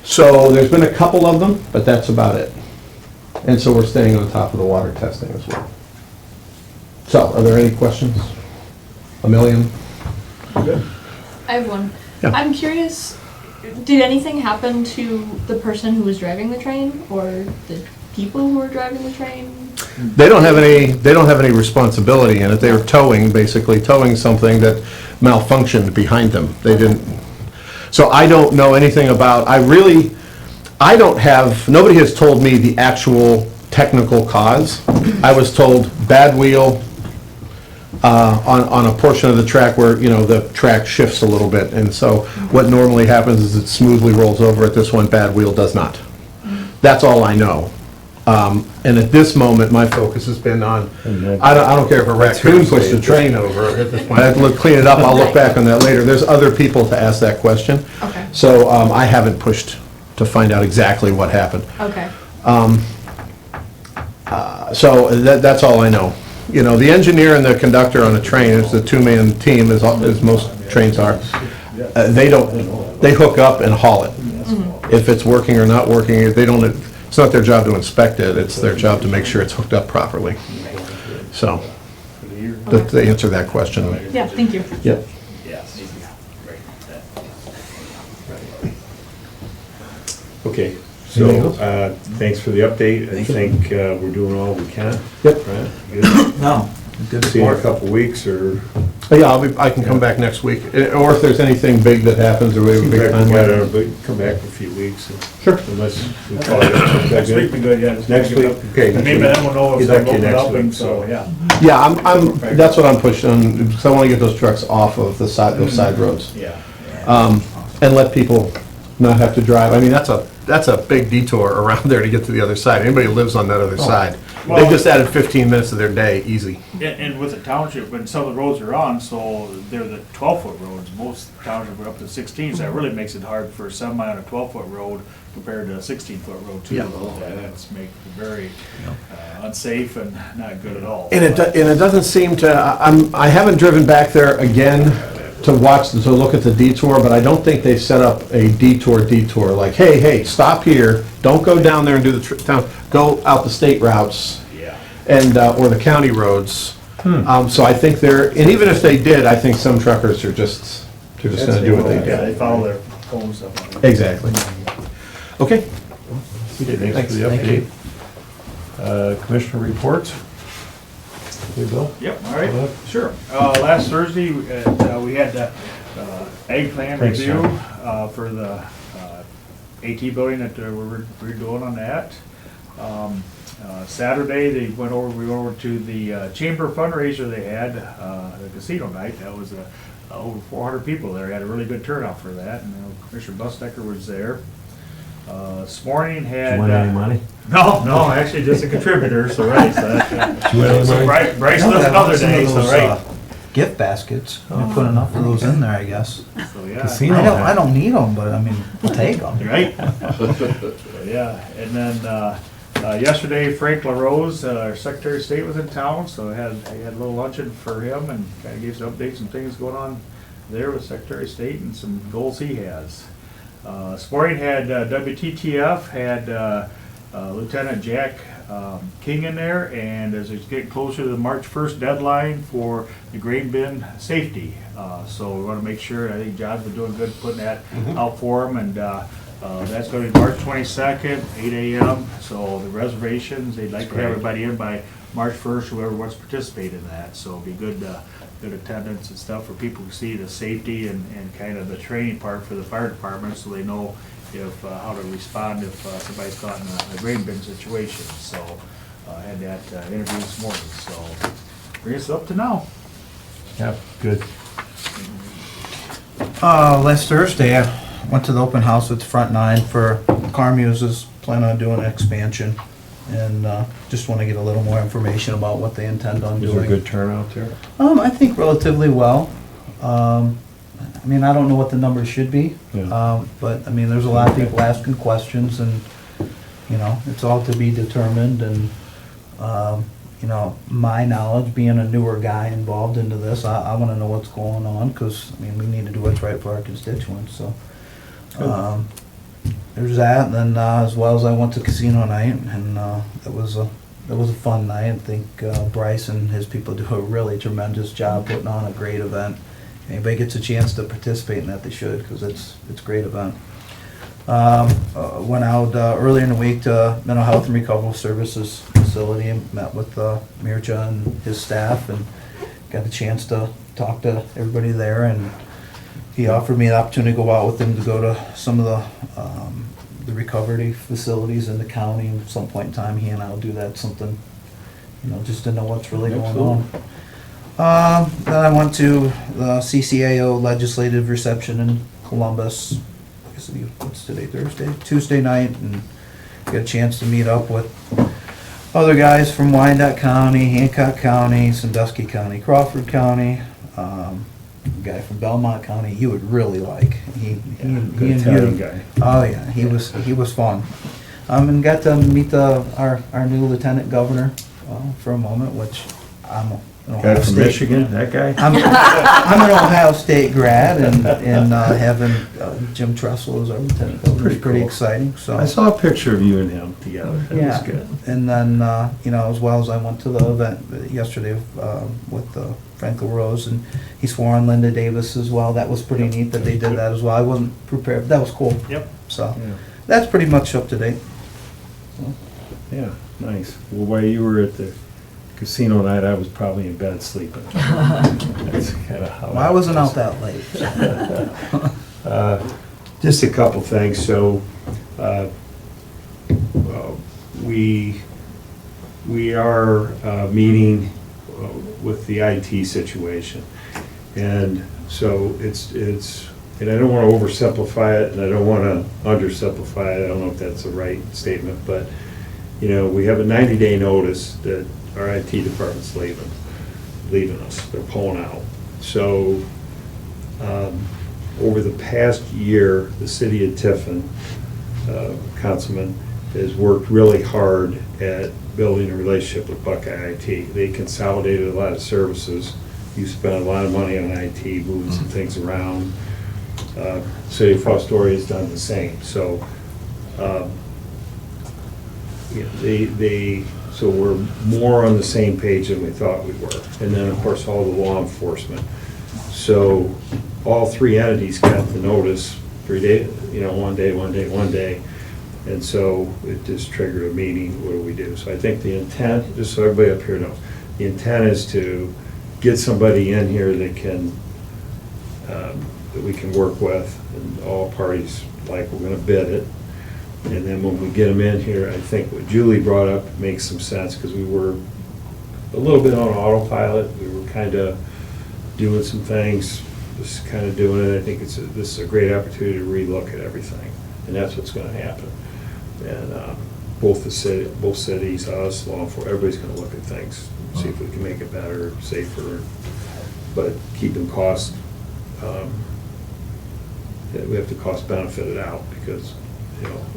So there's been a couple of them, but that's about it. And so we're staying on top of the water testing as well. So, are there any questions? A million? I have one. Yeah. I'm curious, did anything happen to the person who was driving the train or the people who were driving the train? They don't have any responsibility in it. They were basically towing something that malfunctioned behind them. They didn't, so I don't know anything about, I don't have, nobody has told me the actual technical cause. I was told bad wheel on a portion of the track where, the track shifts a little bit. And so what normally happens is it smoothly rolls over. At this one, bad wheel does not. That's all I know. And at this moment, my focus has been on, I don't care if a raccoon pushed the train over at this point. I have to clean it up. I'll look back on that later. There's other people to ask that question. Okay. So I haven't pushed to find out exactly what happened. Okay. So that's all I know. The engineer and the conductor on a train is the two-man team, as most trains are. They hook up and haul it. If it's working or not working, it's not their job to inspect it, it's their job to make sure it's hooked up properly. So, to answer that question. Yeah, thank you. Yep. Okay, so, thanks for the update. I think we're doing all we can. Yep. Right? Good. No, good See you in a support. couple weeks, or? Yeah, I can come back next week, or if there's anything big that happens, or we have a big time. Come back for a few weeks. Sure. Unless we call it. Next week be good, yeah. Next week, okay. Maybe then we'll know if He's they're back to you open next up, week, and so, yeah. Yeah, that's what I'm pushing on, because I want to get those trucks off of those side roads. Yeah. And let people not have to drive. I mean, that's a big detour around there to get to the other side. Anybody who lives on that other side, Well- they just added 15 minutes of their day, easy. And with the township, when some of the roads are on, so they're the 12-foot roads, most townships are up to 16, so that really makes it hard for a semi on a 12-foot road compared to a 16-foot road too. Yeah. That's make it very unsafe and not good at all. And it doesn't seem to, I haven't driven back there again to look at the detour, but I don't think they set up a detour, like, hey, stop here, don't go down there and do the town, go out the state routes. Yeah. And, or the county roads. So I think and even if they did, I think some truckers are just gonna do what they Yeah, they do. follow their phone stuff. Exactly. Okay. Thanks for the update. Commissioner reports? Hey, Bill? Yep, all right, sure. Last Thursday, we had the egg plan Thanks, review John. for the AT building that we're doing on that. Saturday, we went over to the chamber fundraiser they had, the casino night. That was over 400 people there. Had a really good turnout for that, and Commissioner Bustecker was there. This morning had. Did you win any money? No, actually just a contributor, so right, so that's. Did you win any money? Bryce lives another day, so right. Gift baskets, you put enough of those in there, I guess. So, yeah. Casino. I don't need them, but I mean, we'll take them. Right? Yeah, and then, yesterday Frank LaRose, our Secretary of State, was in town, so I had a little luncheon for him and kind of gave some updates and things going on there with Secretary of State and some goals he has. This morning had, WTTF had, Lieutenant Jack King in there, and as it's getting closer to the March 1st deadline for the grain bin safety. So we want to make sure, I think John's been doing good putting that out for him, and that's going to be March 22nd, 8 a.m. So the reservations, they'd like to have everybody in by March 1st, whoever wants to participate in that. So it'll be good attendance and stuff for people to see the safety and kind of the training part for the fire department, so they know if how to respond if somebody's caught in a grain bin situation. So I had that interview this morning, so bring us up to now. Yeah, good. Last Thursday, I went to the open house with the Front Nine for Car Muses, planning on doing an expansion. And just want to get a little more information about what they intend on Was doing. there a good turnout there? I think relatively well. I mean, I don't know what the numbers should be, but I mean, there's a lot of people asking questions, and it's all to be determined. And my knowledge, being a newer guy involved into this, I want to know what's going on, because I mean, we need to do what's right for our constituents. So there's that, and then as well as I went to casino night, and it was a fun night. I think Bryce and his people do a really tremendous job putting on a great event. Anybody gets a chance to participate in that, they should, because it's a great event. Went out earlier in the week to Mental Health and Recovery Services facility and met with Mirja and his staff, and got a chance to talked to everybody there, and he offered me the opportunity to go out with him to go to some of the recovery facilities in the county. At some point in time, he and I will do that, something, just to know what's really going on. Then I went to the CCAO legislative reception in Columbus. I guess what's today, Thursday? Tuesday night, and get a chance to meet up with other guys from Wyandotte County, Hancock County, Sandusky County, Crawford County, a guy from Belmont County you would really like. Good Italian guy. Oh yeah, he was fun. And got to meet our new lieutenant governor for a moment, which I'm an Guy from Michigan, that guy? I'm an Ohio State grad, and having Jim Tressel as our lieutenant governor is pretty exciting. So I saw a picture of you and him together. That yeah, was good. and then as well as I went to the event yesterday with Frank LaRose, and he swore on Linda Davis as well. That was pretty neat that they did that as well. I wasn't prepared, but that was cool. Yep. So Yeah. that's pretty much up to date. Yeah, nice. Well, while you were at the casino night, I was probably in bed sleeping. That's kind of how. Well, I wasn't out that late. Just a couple things. So, we are meeting with the IT situation, and so it's and I don't want to oversimplify it, and I don't want to undersimplify it. I don't know if that's the right statement, but we have a 90-day notice that our IT department's leaving us. They're pulling out. So over the past year, the city of Tiffin, Councilman, has worked really hard at building a relationship with Buckeye IT. They consolidated a lot of services. You spent a lot of money on IT, moving some things around. City of Fostoria has done the same. So so we're more on the same page than we thought we were. And then, of course, all the law enforcement. So all three entities got the notice 3 days, one day. And so it just triggered a meeting. What do we do? So I think the intent, just so everybody up here knows, the intent is to get somebody in here that can, that we can work with, and all parties like we're going to bid it. And then when we get them in here, I think what Julie brought up makes some sense, because we were a little bit on autopilot. We were kind of doing some things, just kind of doing it. I think this is a great opportunity to relook at everything, and that's what's going to happen. And both cities, us, law enforcement, everybody's going to look at things, see if we can make it better, safer, but keeping costs. We have to cost benefit it out, because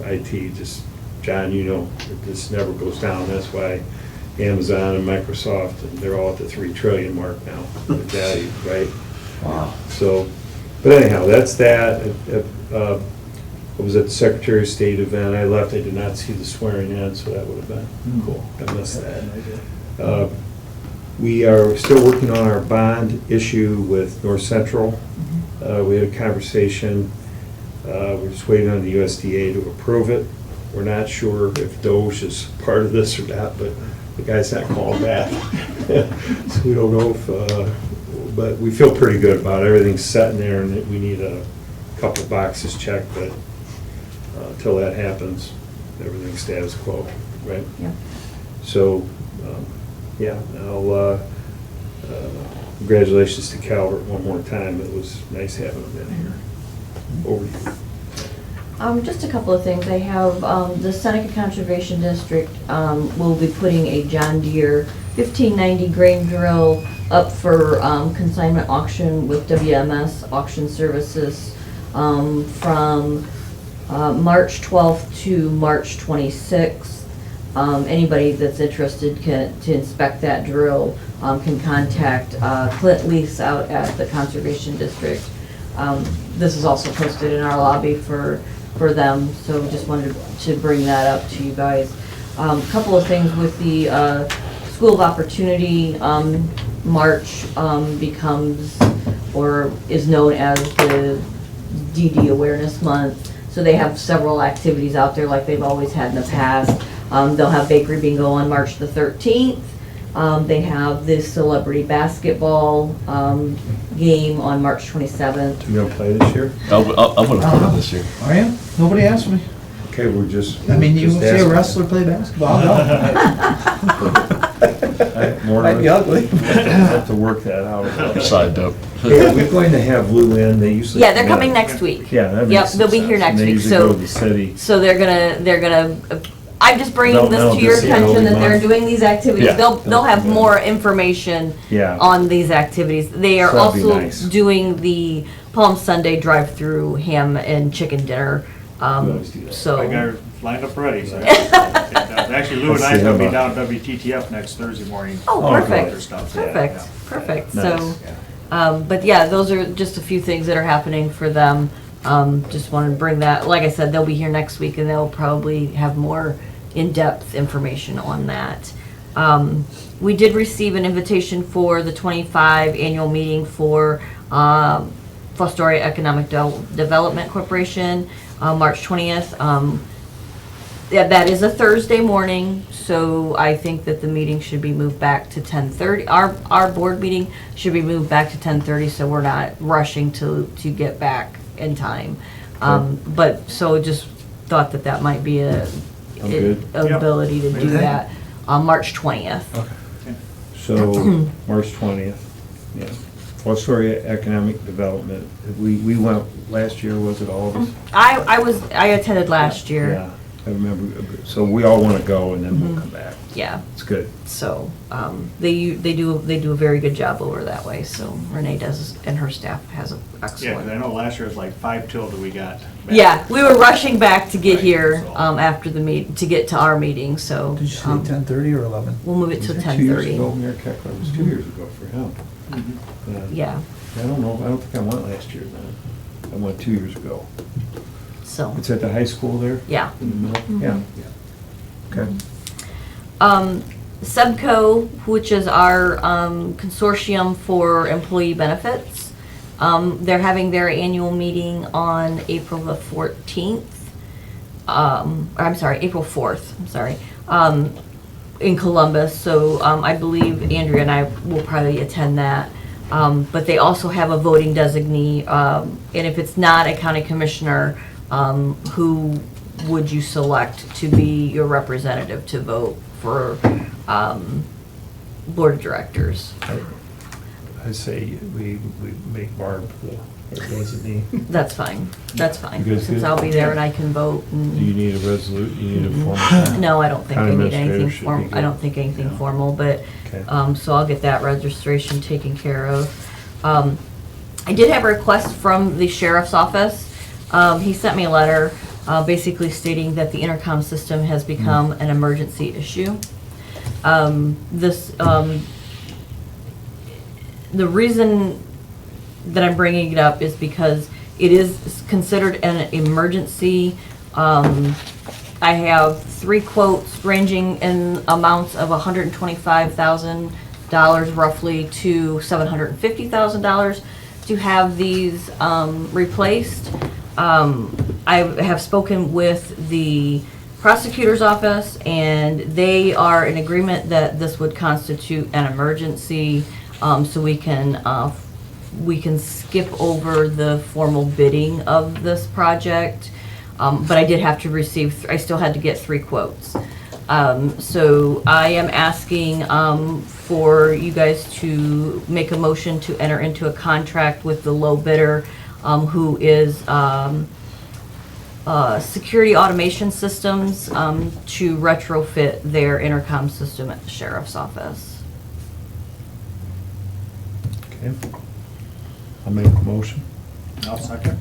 IT just, John, it just never goes down. That's why Amazon and Microsoft, and they're all at the 3 trillion mark now, the value, right? Wow. So, but anyhow, that's that. I was at the Secretary of State event. I left, I did not see the swearing in, so that would have been cool. I missed that. We are still working on our bond issue with North Central. We had a conversation. We're just waiting on the USDA to approve it. We're not sure if Doge is part of this or not, but the guy's not calling back. So we don't know if, but we feel pretty good about it. Everything's set in there, and we need a couple boxes checked, but until that happens, everything's status quo, right? Yeah. So, yeah, congratulations to Calvert one more time. It was nice having them in here. Over to you. Just a couple of things. I have the Seneca Conservation District will be putting a John Deere 1590 grain drill up for consignment auction with WMS Auction Services from March 12th to March 26th. Anybody that's interested to inspect that drill can contact Clint Lease out at the Conservation District. This is also posted in our lobby for them, so just wanted to bring that up to you guys. A couple of things with the School of Opportunity. March becomes, or is known as, the DD Awareness Month. So they have several activities out there like they've always had in the past. They'll have Bakery Bingo on March the 13th. They have this celebrity basketball game on March 27th. You gonna play this year? I would have put it this year. Are you? Nobody asked me. Okay, we're just. I mean, you just see a asking. wrestler play basketball, I'll go. Might be ugly. Have to work that out. Side dope. Yeah, we're going to have Lou in, they usually. Yeah, they're coming next week. Yeah, that Yep, makes they'll be sense. here next And they week, usually so- go to the city. So they're gonna, I'm just bringing No, this no, to your this is attention early that they're month. doing these activities. Yeah. They'll have more information Yeah. on these activities. They are So that'd be also nice. doing the Palm Sunday drive-through ham and chicken dinner. always do that. I got So, her lined up ready, so. Actually, Lou and I Let's see gonna be how down at WTTF next Thursday morning. oh, Oh, perfect, Other stuff, yeah, perfect, yeah. perfect. Nice. So, but yeah, those are just a few things that are happening for them. Just wanted to bring that, like I said, they'll be here next week and they'll probably have more in-depth information on that. We did receive an invitation for the 25 annual meeting for Fostoria Economic Development Corporation, March 20th. Yeah, that is a Thursday morning, so I think that the meeting should be moved back to 10:30. Our board meeting should be moved back to 10:30, so we're not rushing to get back in time. But, so just thought that that might be I'm good. ability to do Yep. that on March 20th. So, March 20th, yeah. Fostoria Economic Development, we went last year, was it all of us? I attended last year. Yeah, I remember, so we all want to go and then we'll come back. Yeah. It's good. So, they do a very good job over that way, so Renee does, and her staff has an Yeah, 'cause excellent. I know last year it was like 5 till that we got. back. Yeah, we were rushing back to get Right, here, so- after the to get to our meeting, so. Did you say 10:30 or 11? We'll move it to Was that 2 years 10:30. ago, Mayor Keckler? It was 2 years ago for him. Yeah, I don't know, I don't think I went last year then. I went 2 years ago. so, It's at the high school there? yeah. In the middle? Mhm. Yeah. Okay. Subco, which is our consortium for employee benefits, they're having their annual meeting on April the 14th. I'm sorry, April 4th, I'm sorry, in Columbus. So I believe Andrea and I will probably attend that. But they also have a voting designee, and if it's not a county commissioner, who would you select to be your representative to vote for board of directors? I say we make Barb the designee. That's fine, that's fine, You guys since good? I'll be there and I can vote. Do you And need a you need a formal? no, I don't think I County need administrator anything should be formal, I good. don't think anything Yeah. formal, but, Okay. so I'll get that registration taken care of. I did have a request from the sheriff's office. He sent me a letter, basically stating that the intercom system has become an emergency issue. The reason that I'm bringing it up is because it is considered an emergency. I have 3 quotes ranging in amounts of $125,000 roughly to $750,000 to have these replaced. I have spoken with the prosecutor's office, and they are in agreement that this would constitute an emergency, so we can skip over the formal bidding of this project. But I did have to receive, I still had to get 3 quotes. So I am asking for you guys to make a motion to enter into a contract with the low bidder, who is Security Automation Systems, to retrofit their intercom system at the sheriff's office. Okay. I'll make a motion. I'll second.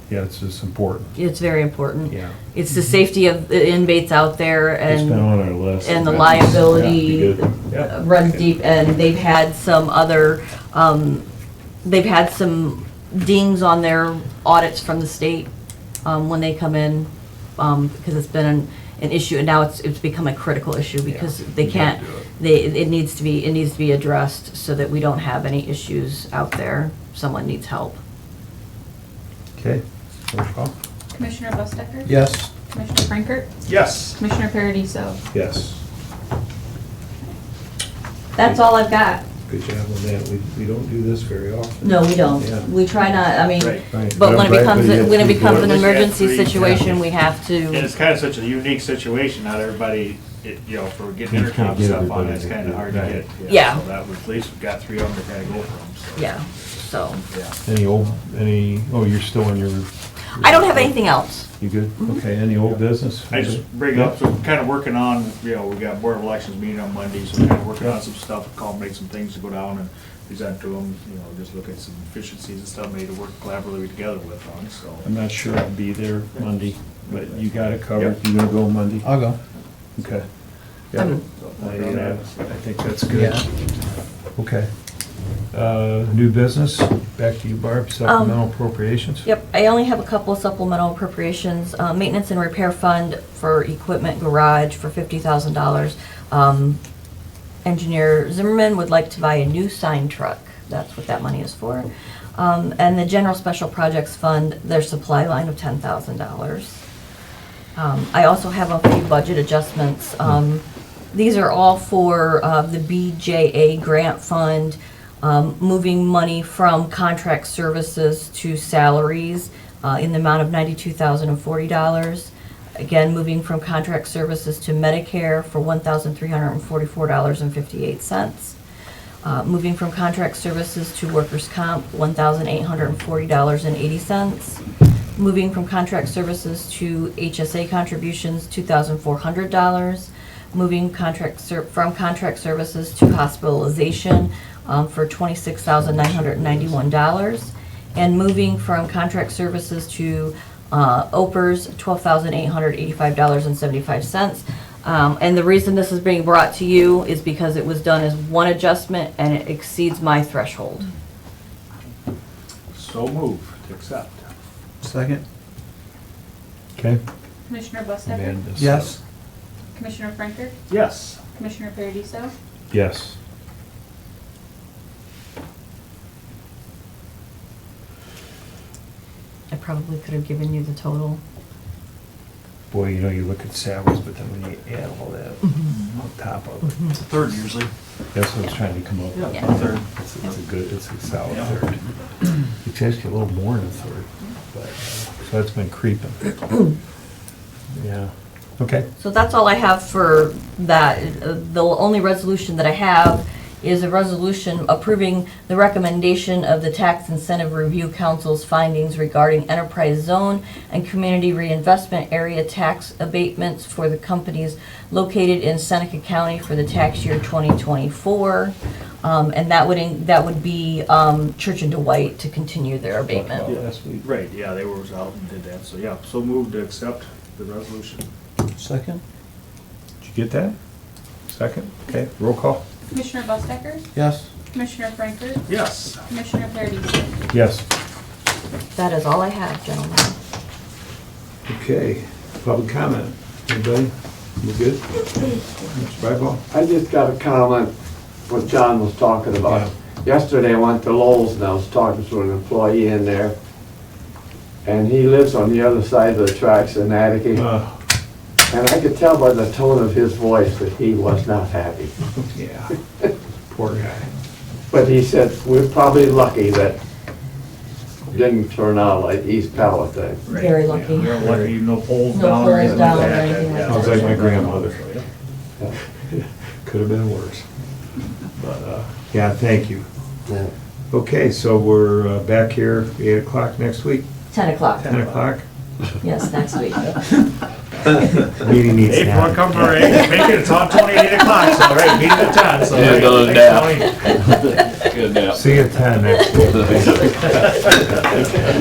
Yeah, it's just important. It's very important. Yeah. It's the safety of the inmates out there It's been and, on our list. and the Yeah, liability be good. Yeah. runs deep, and they've had some other, they've had some dings on their audits from the state, when they come in, because it's been an issue, and now it's become a critical issue because they you can't, gotta it needs to be addressed so that we don't have any issues out there. Someone needs help. Okay. Roll call. Commissioner Bustecker? Yes. Commissioner Frankert? Yes. Commissioner Paradiso? Yes. That's all I've got. Good job on that. We don't do this very often. No, we Yeah. don't. We try not, I mean, Right. Right. but when it I'm glad becomes, we had when it three becomes an boards. emergency Yeah, situation, we have And to, it's kind of such a unique situation, not everybody, for getting You intercom can't get stuff on everybody it, it's to kind do of hard it. to get. Yeah. So that was, at least we got 3 of them to kind of go from, so. yeah, so. Yeah. You're still in your. I don't have anything else. You good? Okay, any old business? I just bring up, so kind of working on, we got Board of Elections meeting on Monday, so kind of working on some stuff, make some things to go down and present to them, just look at some efficiencies and stuff, maybe to work collaboratively together with on, so. I'm not sure I'll be there Monday, but you got it covered. Yep. You gonna go Monday? I'll go. Okay. Got it. I think that's good. Okay. New business, back to you, Barb, supplemental appropriations. Yep, I only have a couple of supplemental appropriations. Maintenance and repair fund for equipment garage for $50,000. Engineer Zimmerman would like to buy a new sign truck. That's what that money is for. And the general special projects fund, their supply line of $10,000. I also have a few budget adjustments. These are all for the BJA grant fund, moving money from contract services to salaries in the amount of $92,040. Again, moving from contract services to Medicare for $1,344.58. Moving from contract services to workers' comp, $1,840.80. Moving from contract services to HSA contributions, $2,400. Moving from contract services to hospitalization for $26,991. And moving from contract services to OPERS, $12,885.75. And the reason this is being brought to you is because it was done as one adjustment and it exceeds my threshold. So move to accept. Second? Okay. Commissioner Bustaker? Amanda's, Yes. Commissioner Franker? Yes. Commissioner Paradiso? Yes. I probably could have given you the total. Boy, you look at salaries, but then when you add all that on top of it, It's a third usually. that's what I was trying to come up with. Yeah. Third. It's a solid third. It's actually a little more than a third, but, so that's been creeping. Yeah, okay. So that's all I have for that. The only resolution that I have is a resolution approving the recommendation of the Tax Incentive Review Council's findings regarding enterprise zone and community reinvestment area tax abatements for the companies located in Seneca County for the tax year 2024. And that would be Church and Dwight to continue their abatement. Yes, right, yeah, they were out and did that, so yeah, so move to accept the resolution. Second? Did you get that? Second? Okay, roll call. Commissioner Bustaker? Yes. Commissioner Franker? Yes. Commissioner Paradiso? Yes. That is all I have, gentlemen. Okay, public comment. Anybody? You good? Mr. Brightball? I just got a comment, what John was talking about. Yesterday I went to Lowe's and I was talking to an employee in there, and he lives on the other side of the tracks in Attica. And I could tell by the tone of his voice that he was not happy. Yeah, poor guy. But he said, we're probably lucky that it didn't turn out like East Palatine. Very lucky. We're lucky, no poles No down or poles anything down like or that. anything like Yeah. Sounds like my grandmother. Yeah. Could have been worse. But, yeah, thank you. Okay, so we're back here 8 o'clock next week, 10 o'clock. 10 o'clock. Yes, next week. Meeting needs Hey, now. come for it, make it, it's on 28 o'clock, so, right, meeting at 10, so. Yeah, right, go to thanks, nap. Tony. Good nap. See you at 10 next week.